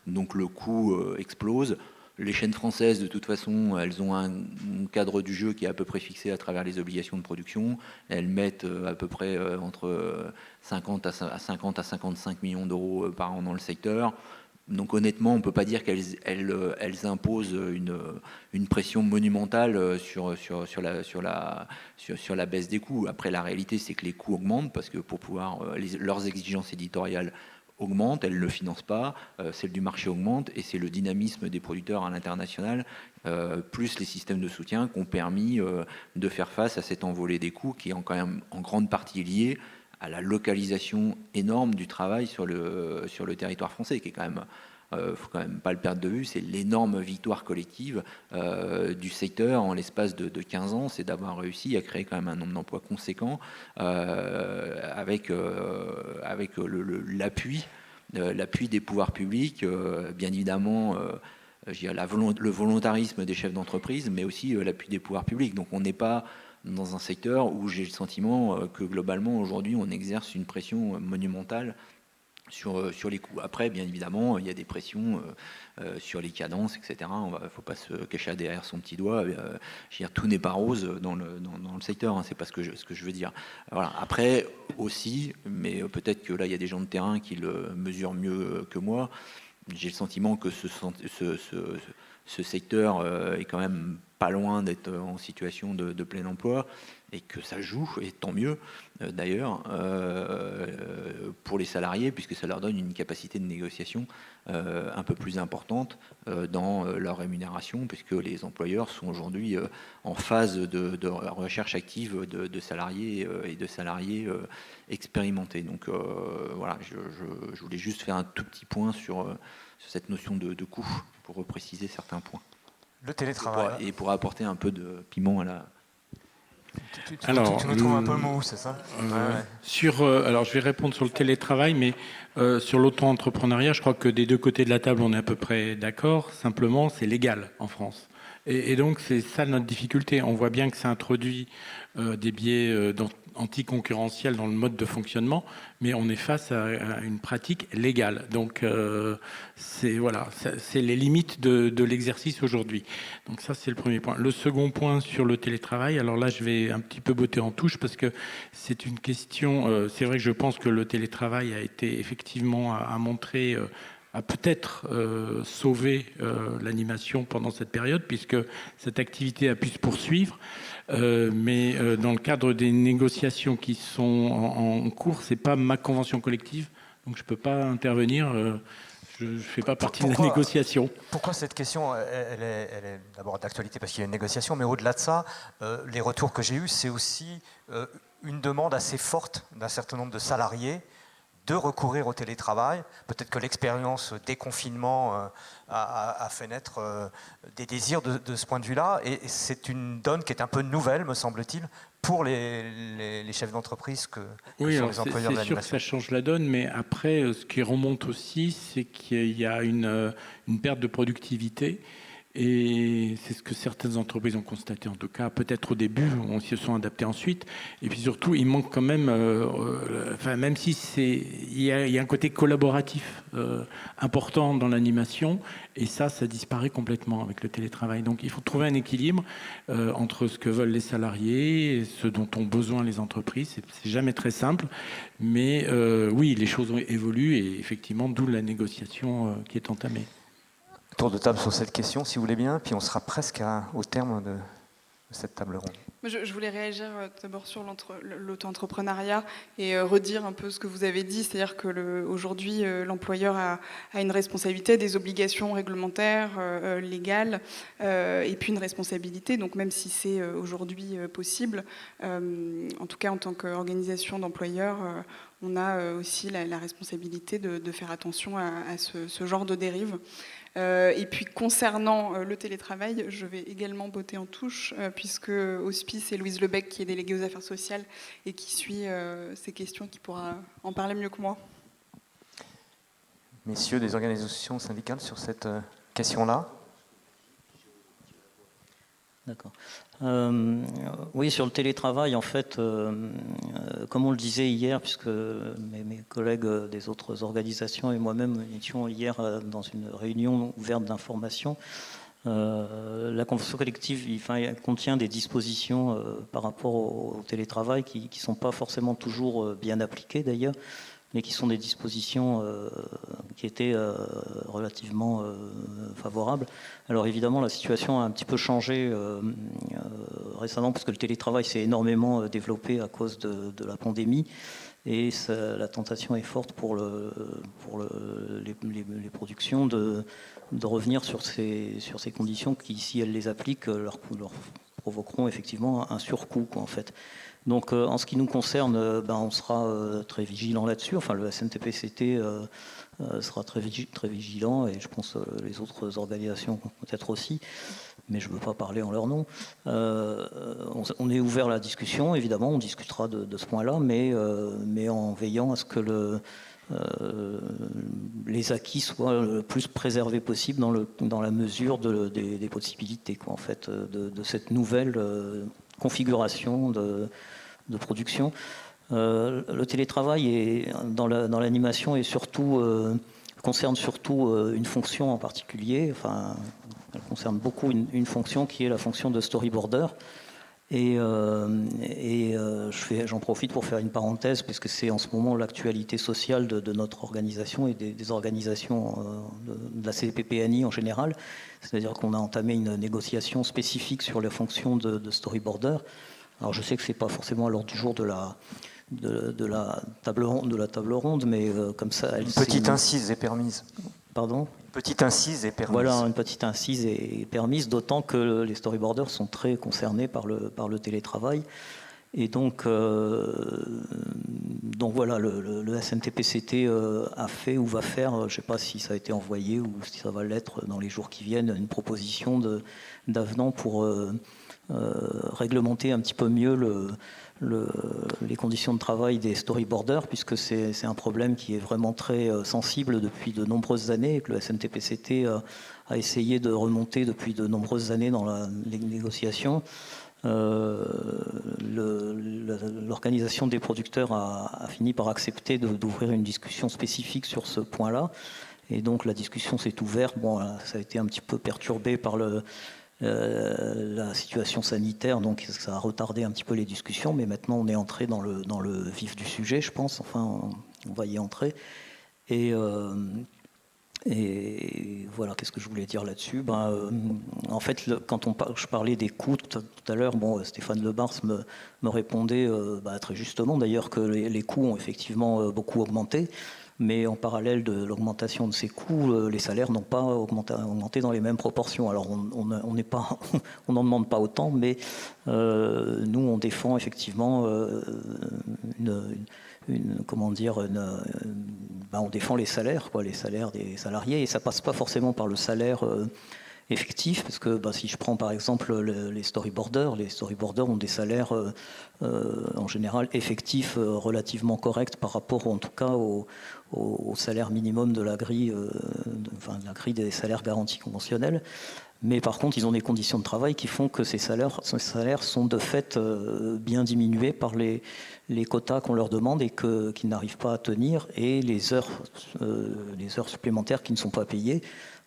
Donc, le coût explose. Les chaînes françaises, de toute façon, elles ont un cadre du jeu qui est à peu près fixé à travers les obligations de production. Elles mettent à peu près entre 50 à 55 millions d'euros par an dans le secteur. Donc honnêtement, on ne peut pas dire qu'elles imposent une pression monumentale sur la baisse des coûts. Après, la réalité, c'est que les coûts augmentent parce que pour pouvoir leurs exigences éditoriales augmente, elle ne le finance pas, celle du marché augmente, et c'est le dynamisme des producteurs à l'international, plus les systèmes de soutien qui ont permis de faire face à cette envolée des coûts qui est quand même en grande partie liée à la localisation énorme du travail sur le territoire français, qui est quand même, faut quand même pas le perdre de vue, c'est l'énorme victoire collective du secteur en l'espace de 15 ans, c'est d'avoir réussi à créer quand même un nombre d'emplois conséquent avec l'appui des pouvoirs publics, bien évidemment le volontarisme des chefs d'entreprise, mais aussi l'appui des pouvoirs publics. Donc on n'est pas dans un secteur où j'ai le sentiment que globalement aujourd'hui on exerce une pression monumentale sur les coûts. Après, bien évidemment, il y a des pressions sur les cadences, etc. Il ne faut pas se cacher derrière son petit doigt. Je veux dire, tout n'est pas rose dans le secteur, hein, c'est pas ce que je veux dire. Voilà. Après, aussi, mais peut-être que là, il y a des gens de terrain qui le mesurent mieux que moi, j'ai le sentiment que ce secteur est quand même pas loin d'être en situation de plein emploi et que ça joue, et tant mieux d'ailleurs, pour les salariés, puisque ça leur donne une capacité de négociation un peu plus importante dans leur rémunération, puisque les employeurs sont aujourd'hui en phase de recherche active de salariés et de salariés expérimentés. Donc voilà, je voulais juste faire un tout petit point sur cette notion de coût, pour repréciser certains points.
Le télétravail.
Et pour apporter un peu de piment à la...
Tu nous trouves un peu mou, c'est ça?
Alors, je vais répondre sur le télétravail, mais sur l'auto-entrepreneuriat, je crois que des deux côtés de la table, on est à peu près d'accord. Simplement, c'est légal en France. Et donc, c'est ça notre difficulté. On voit bien que ça introduit des biais anticoncurrentiels dans le mode de fonctionnement, mais on est face à une pratique légale. Donc, c'est les limites de l'exercice aujourd'hui. Donc ça, c'est le premier point. Le second point sur le télétravail, alors là, je vais un petit peu botter en touche parce que c'est une question... c'est vrai que je pense que le télétravail a été effectivement à montrer... a peut-être sauvé l'animation pendant cette période, puisque cette activité a pu se poursuivre. Mais dans le cadre des négociations qui sont en cours, c'est pas ma convention collective, donc je peux pas intervenir. Je ne fais pas partie de la négociation.
Pourquoi cette question, elle est d'abord d'actualité parce qu'il y a une négociation, mais au-delà de ça, les retours que j'ai eus, c'est aussi une demande assez forte d'un certain nombre de salariés de recourir au télétravail. Peut-être que l'expérience des confinements a fait naître des désirs de ce point de vue-là. Et c'est une donne qui est un peu nouvelle, me semble-t-il, pour les chefs d'entreprise que sont les employeurs de l'animation.
C'est sûr que ça change la donne, mais après, ce qui remonte aussi, c'est qu'il y a une perte de productivité Et c'est ce que certaines entreprises ont constaté, en tout cas, peut-être au début, on s'y sont adaptés ensuite. Et puis surtout, il manque quand même, même si il y a un côté collaboratif important dans l'animation, et ça disparaît complètement avec le télétravail. Donc il faut trouver un équilibre entre ce que veulent les salariés et ce dont ont besoin les entreprises. C'est jamais très simple, mais oui, les choses ont évolué, et effectivement, d'où la négociation qui est entamée.
Tour de table sur cette question, si vous voulez bien, puis on sera presque au terme de cette table ronde.
Je voulais réagir d'abord sur l'auto-entrepreneuriat et redire un peu ce que vous avez dit, c'est-à-dire que aujourd'hui l'employeur a une responsabilité, des obligations réglementaires, légales, et puis une responsabilité. Donc même si c'est aujourd'hui possible, en tout cas en tant qu'organisation d'employeurs, on a aussi la responsabilité de faire attention à ce genre de dérive. Et puis concernant le télétravail, je vais également botter en touche puisque Hospice, c'est Louise Lebec qui est déléguée aux affaires sociales et qui suit ces questions, qui pourra en parler mieux que moi.
Messieurs des organisations syndicales sur cette question-là?
D'accord. Oui, sur le télétravail, en fait, comme on le disait hier, puisque mes collègues des autres organisations et moi-même étions hier dans une réunion ouverte d'information, la convention collective elle contient des dispositions par rapport au télétravail qui ne sont pas forcément toujours bien appliquées d'ailleurs, mais qui sont des dispositions qui étaient relativement favorables. Alors évidemment, la situation a un petit peu changé récemment, parce que le télétravail s'est énormément développé à cause de la pandémie, et la tentation est forte pour les productions de revenir sur ces conditions qui, si elles les appliquent, leur provoqueront effectivement un surcoût, en fait. Donc en ce qui nous concerne, on sera très vigilant là-dessus. Enfin, le SNTPCT sera très vigilant, et je pense les autres organisations peut-être aussi, mais je ne veux pas parler en leur nom. On est ouvert à la discussion, évidemment, on discutera de ce point-là, mais en veillant à ce que les acquis soient le plus préservés possible dans la mesure des possibilités, en fait, de cette nouvelle configuration de production. Le télétravail dans l'animation concerne surtout une fonction en particulier. Enfin, elle concerne beaucoup une fonction qui est la fonction de storyboarder. Et j'en profite pour faire une parenthèse, puisque c'est en ce moment l'actualité sociale de notre organisation et des organisations de la CPPNI en général. C'est-à-dire qu'on a entamé une négociation spécifique sur la fonction de storyboarder. Alors je sais que ce n'est pas forcément à l'ordre du jour de la table ronde, mais comme ça...
Une petite incise est permise.
Pardon ?
Petite incise est permise.
Voilà, une petite incise est permise, d'autant que les storyboarders sont très concernés par le télétravail. Et donc voilà, le SNTPCT a fait ou va faire, je ne sais pas si ça a été envoyé ou si ça va l'être dans les jours qui viennent, une proposition d'avenant pour réglementer un petit peu mieux les conditions de travail des storyboarders, puisque c'est un problème qui est vraiment très sensible depuis de nombreuses années, et que le SNTPCT a essayé de remonter depuis de nombreuses années dans les négociations. L'organisation des producteurs a fini par accepter d'ouvrir une discussion spécifique sur ce point-là, et donc la discussion s'est ouverte. Bon, ça a été un petit peu perturbé par la situation sanitaire, donc ça a retardé un petit peu les discussions, mais maintenant on est entré dans le vif du sujet, je pense. Enfin, on va y entrer. Et voilà, qu'est-ce que je voulais dire là-dessus ? En fait, quand je parlais des coûts tout à l'heure, Stéphane Lebars me répondait très justement d'ailleurs que les coûts ont effectivement beaucoup augmenté. Mais en parallèle de l'augmentation de ces coûts, les salaires n'ont pas augmenté dans les mêmes proportions. Alors on n'en demande pas autant, mais nous on défend effectivement on défend les salaires des salariés, et ça passe pas forcément par le salaire effectif, parce que si je prends par exemple les storyboarders ont des salaires en général effectifs relativement corrects par rapport en tout cas au salaire minimum de la grille, de la grille des salaires garantis conventionnels. Mais par contre, ils ont des conditions de travail qui font que ces salaires sont de fait bien diminués par les quotas qu'on leur demande et qu'ils n'arrivent pas à tenir, et les heures supplémentaires qui ne sont pas payées.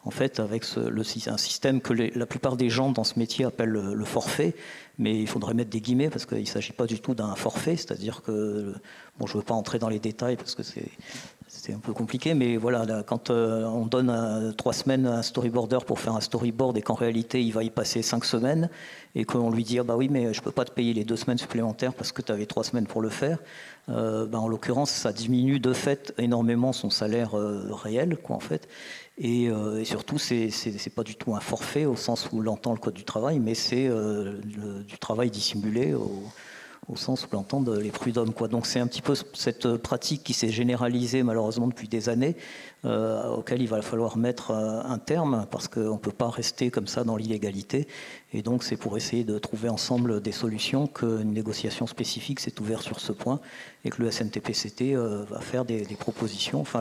En fait, avec un système que la plupart des gens dans ce métier appellent le forfait, mais il faudrait mettre des guillemets parce qu'il ne s'agit pas du tout d'un forfait, c'est-à-dire que, bon, je ne veux pas entrer dans les détails parce que c'est un peu compliqué, mais voilà, là, quand on donne 3 semaines à un storyboarder pour faire un storyboard et qu'en réalité il va y passer 5 semaines et qu'on lui dit ah bah oui mais je ne peux pas te payer les 2 semaines supplémentaires parce que tu avais 3 semaines pour le faire, en l'occurrence ça diminue de fait énormément son salaire réel, quoi, en fait. Et surtout, c'est pas du tout un forfait au sens où l'entend le Code du travail, mais c'est du travail dissimulé au sens où l'entendent les prud'hommes, quoi. Donc c'est un petit peu cette pratique qui s'est généralisée malheureusement depuis des années, auquel il va falloir mettre un terme, parce qu'on ne peut pas rester comme ça dans l'illégalité. Et donc c'est pour essayer de trouver ensemble des solutions qu'une négociation spécifique s'est ouverte sur ce point et que le SNTPCT va faire des propositions. Enfin,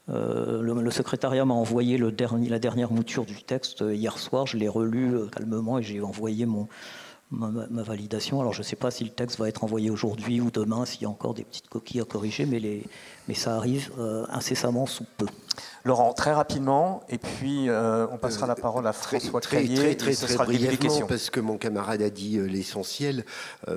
le secrétariat m'a envoyé la dernière mouture du texte hier soir. Je l'ai relu calmement et j'ai envoyé ma validation. Alors je ne sais pas si le texte va être envoyé aujourd'hui ou demain, s'il y a encore des petites coquilles à corriger, mais ça arrive incessamment sous peu.
Laurent, très rapidement, et puis on passera la parole à François Caillé,
très
ce sera le début des
brièvement,
questions.
parce que mon camarade a dit l'essentiel.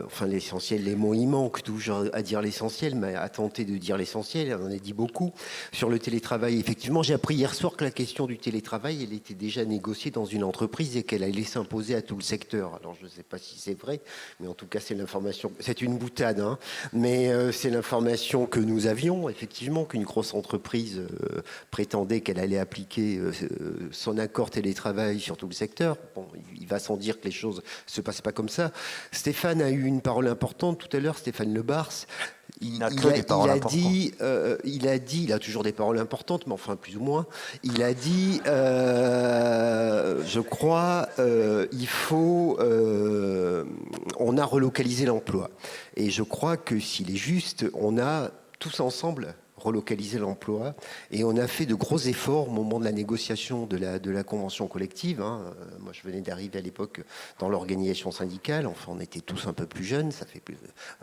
Enfin, l'essentiel, les mots, il manque toujours à dire l'essentiel, mais à tenter de dire l'essentiel, on en a dit beaucoup. Sur le télétravail, effectivement, j'ai appris hier soir que la question du télétravail, elle était déjà négociée dans une entreprise et qu'elle allait s'imposer à tout le secteur. Alors, je ne sais pas si c'est vrai, mais en tout cas, c'est l'information. C'est une boutade, hein, mais c'est l'information que nous avions, effectivement, qu'une grosse entreprise prétendait qu'elle allait appliquer son accord télétravail sur tout le secteur. Bon, il va sans dire que les choses ne se passent pas comme ça. Stéphane a eu une parole importante tout à l'heure, Stéphane Lebars. Il a toujours des paroles importantes, mais enfin plus ou moins. Il a dit, je crois, on a relocalisé l'emploi. Et je crois que s'il est juste, on a tous ensemble relocaliser l'emploi, et on a fait de gros efforts au moment de la négociation de la convention collective. Hein. Moi, je venais d'arriver à l'époque dans l'organisation syndicale, enfin, on était tous un peu plus jeunes, ça fait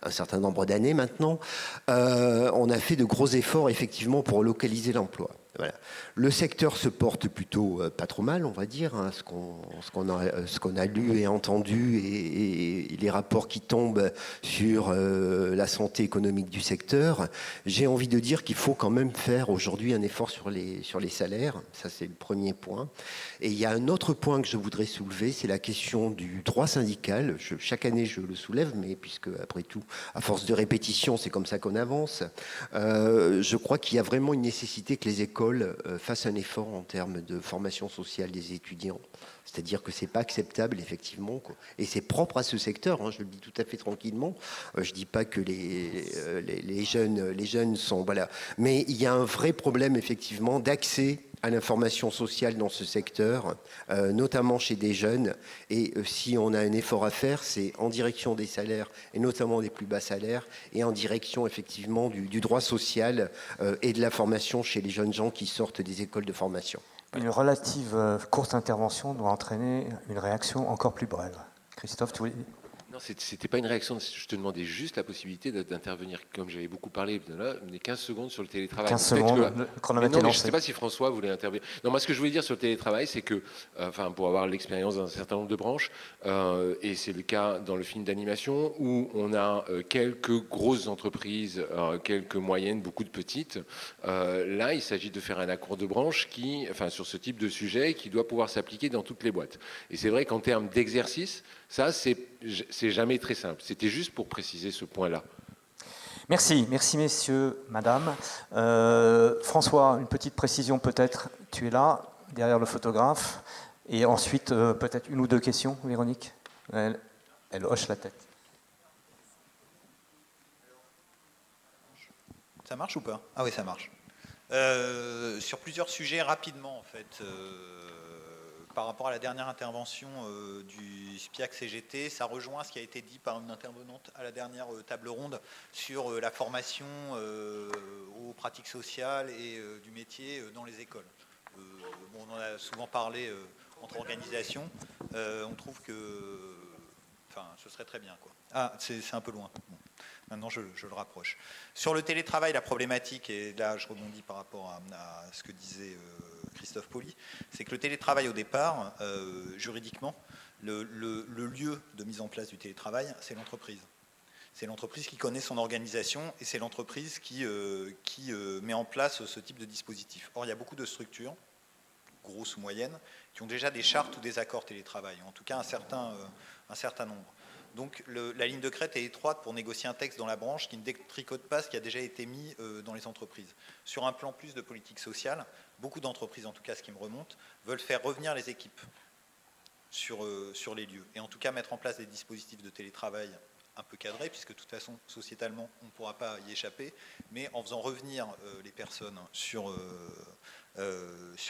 un certain nombre d'années maintenant. On a fait de gros efforts, effectivement, pour relocaliser l'emploi. Voilà. Le secteur se porte plutôt pas trop mal, on va dire, hein, ce qu'on a lu et entendu, et les rapports qui tombent sur la santé économique du secteur. J'ai envie de dire qu'il faut quand même faire aujourd'hui un effort sur les salaires, ça c'est le premier point. Et il y a un autre point que je voudrais soulever, c'est la question du droit syndical. Chaque année je le soulève, mais puisque après tout, à force de répétition, c'est comme ça qu'on avance. Je crois qu'il y a vraiment une nécessité que les écoles fassent un effort en termes de formation sociale des étudiants. C'est-à-dire que c'est pas acceptable, effectivement, quoi. Et c'est propre à ce secteur, hein, je le dis tout à fait tranquillement. Je dis pas que les jeunes sont... Voilà. Mais il y a un vrai problème, effectivement, d'accès à l'information sociale dans ce secteur, notamment chez des jeunes. Et si on a un effort à faire, c'est en direction des salaires, et notamment des plus bas salaires, et en direction, effectivement, du droit social et de la formation chez les jeunes gens qui sortent des écoles de formation.
Une relative courte intervention doit entraîner une réaction encore plus brève. Christophe, tu voulais...
Non, c'était pas une réaction, je te demandais juste la possibilité d'intervenir, comme j'avais beaucoup parlé, là, 15 secondes sur le télétravail.
15 secondes, le chronomètre est lancé.
Je ne sais pas si François voulait intervenir. Non, moi ce que je voulais dire sur le télétravail, c'est que, pour avoir l'expérience d'un certain nombre de branches, et c'est le cas dans le film d'animation, où on a quelques grosses entreprises, quelques moyennes, beaucoup de petites. Là, il s'agit de faire un accord de branche sur ce type de sujet, qui doit pouvoir s'appliquer dans toutes les boîtes. Et c'est vrai qu'en termes d'exercice, ça, c'est jamais très simple. C'était juste pour préciser ce point-là.
Merci messieurs, madame. François, une petite précision peut-être. Tu es là, derrière le photographe. Et ensuite, peut-être une ou deux questions, Véronique. Elle hoche la tête.
Ça marche ou pas ? Ah oui, ça marche. Sur plusieurs sujets, rapidement, en fait. Par rapport à la dernière intervention du SPIAC CGT, ça rejoint ce qui a été dit par une intervenante à la dernière table ronde sur la formation aux pratiques sociales et du métier dans les écoles. bon, on en a souvent parlé entre organisations, on trouve que ce serait très bien, quoi. Ah, c'est un peu loin. Bon. Maintenant, je le rapproche. Sur le télétravail, la problématique, et là, je rebondis par rapport à ce que disait Christophe Poli, c'est que le télétravail, au départ, juridiquement, le lieu de mise en place du télétravail, c'est l'entreprise. C'est l'entreprise qui connaît son organisation et c'est l'entreprise qui met en place ce type de dispositif. Or, il y a beaucoup de structures, grosses ou moyennes, qui ont déjà des chartes ou des accords télétravail, en tout cas un certain nombre. Donc la ligne de crête est étroite pour négocier un texte dans la branche qui ne détricote pas ce qui a déjà été mis dans les entreprises. Sur un plan plus de politique sociale, beaucoup d'entreprises, en tout cas ce qui me remonte, veulent faire revenir les équipes sur les lieux et en tout cas mettre en place des dispositifs de télétravail un peu cadrés, puisque de toute façon, sociétalement, on ne pourra pas y échapper, mais en faisant revenir les personnes sur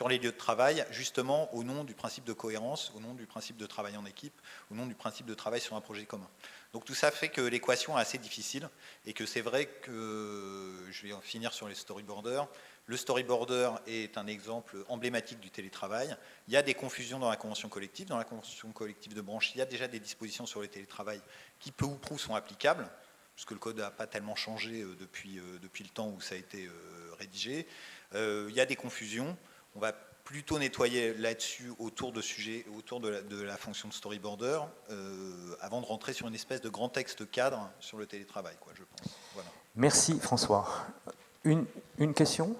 les lieux de travail, justement au nom du principe de cohérence, au nom du principe de travail en équipe, au nom du principe de travail sur un projet commun. Donc tout ça fait que l'équation est assez difficile et que c'est vrai que, je vais en finir sur les storyboarders, le storyboarder est un exemple emblématique du télétravail. Il y a des confusions dans la convention collective. Dans la convention collective de branche, il y a déjà des dispositions sur le télétravail qui peu ou prou sont applicables, puisque le code n'a pas tellement changé depuis le temps où ça a été rédigé. Il y a des confusions. On va plutôt nettoyer là-dessus autour de sujets, autour de la fonction de storyboarder, avant de rentrer sur une espèce de grand texte cadre sur le télétravail, quoi, je pense. Voilà.
Merci François. Une question?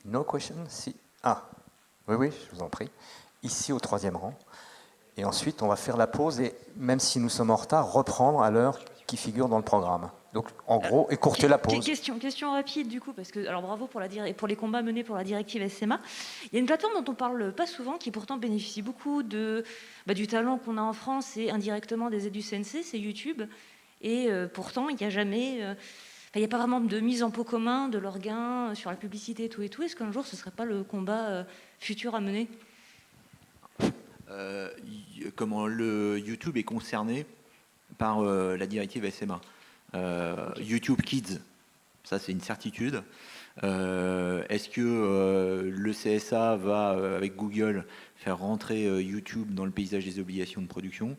No question? Si. Ah, oui, je vous en prie. Ici au 3e rang. Et ensuite, on va faire la pause et, même si nous sommes en retard, reprendre à l'heure qui figure dans le programme. Donc, en gros, écourter la pause.
Question rapide, du coup, parce que, alors bravo pour les combats menés pour la directive SMA. Il y a une plateforme dont on parle pas souvent, qui pourtant bénéficie beaucoup du talent qu'on a en France et indirectement des aides du CNC, c'est YouTube. Et pourtant, il n'y a jamais... il n'y a pas vraiment de mise en pot commun de leurs gains sur la publicité et tout. Est-ce qu'un jour, ce ne serait pas le combat futur à mener?
Comment le YouTube est concerné par la directive SMA. YouTube Kids, ça c'est une certitude. Est-ce que le CSA va, avec Google, faire rentrer YouTube dans le paysage des obligations de production?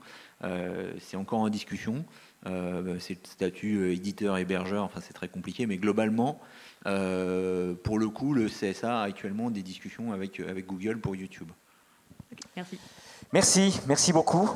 C'est encore en discussion. C'est le statut éditeur-hébergeur, enfin c'est très compliqué, mais globalement, pour le coup, le CSA a actuellement des discussions avec Google pour YouTube.
Okay, merci.
Merci beaucoup.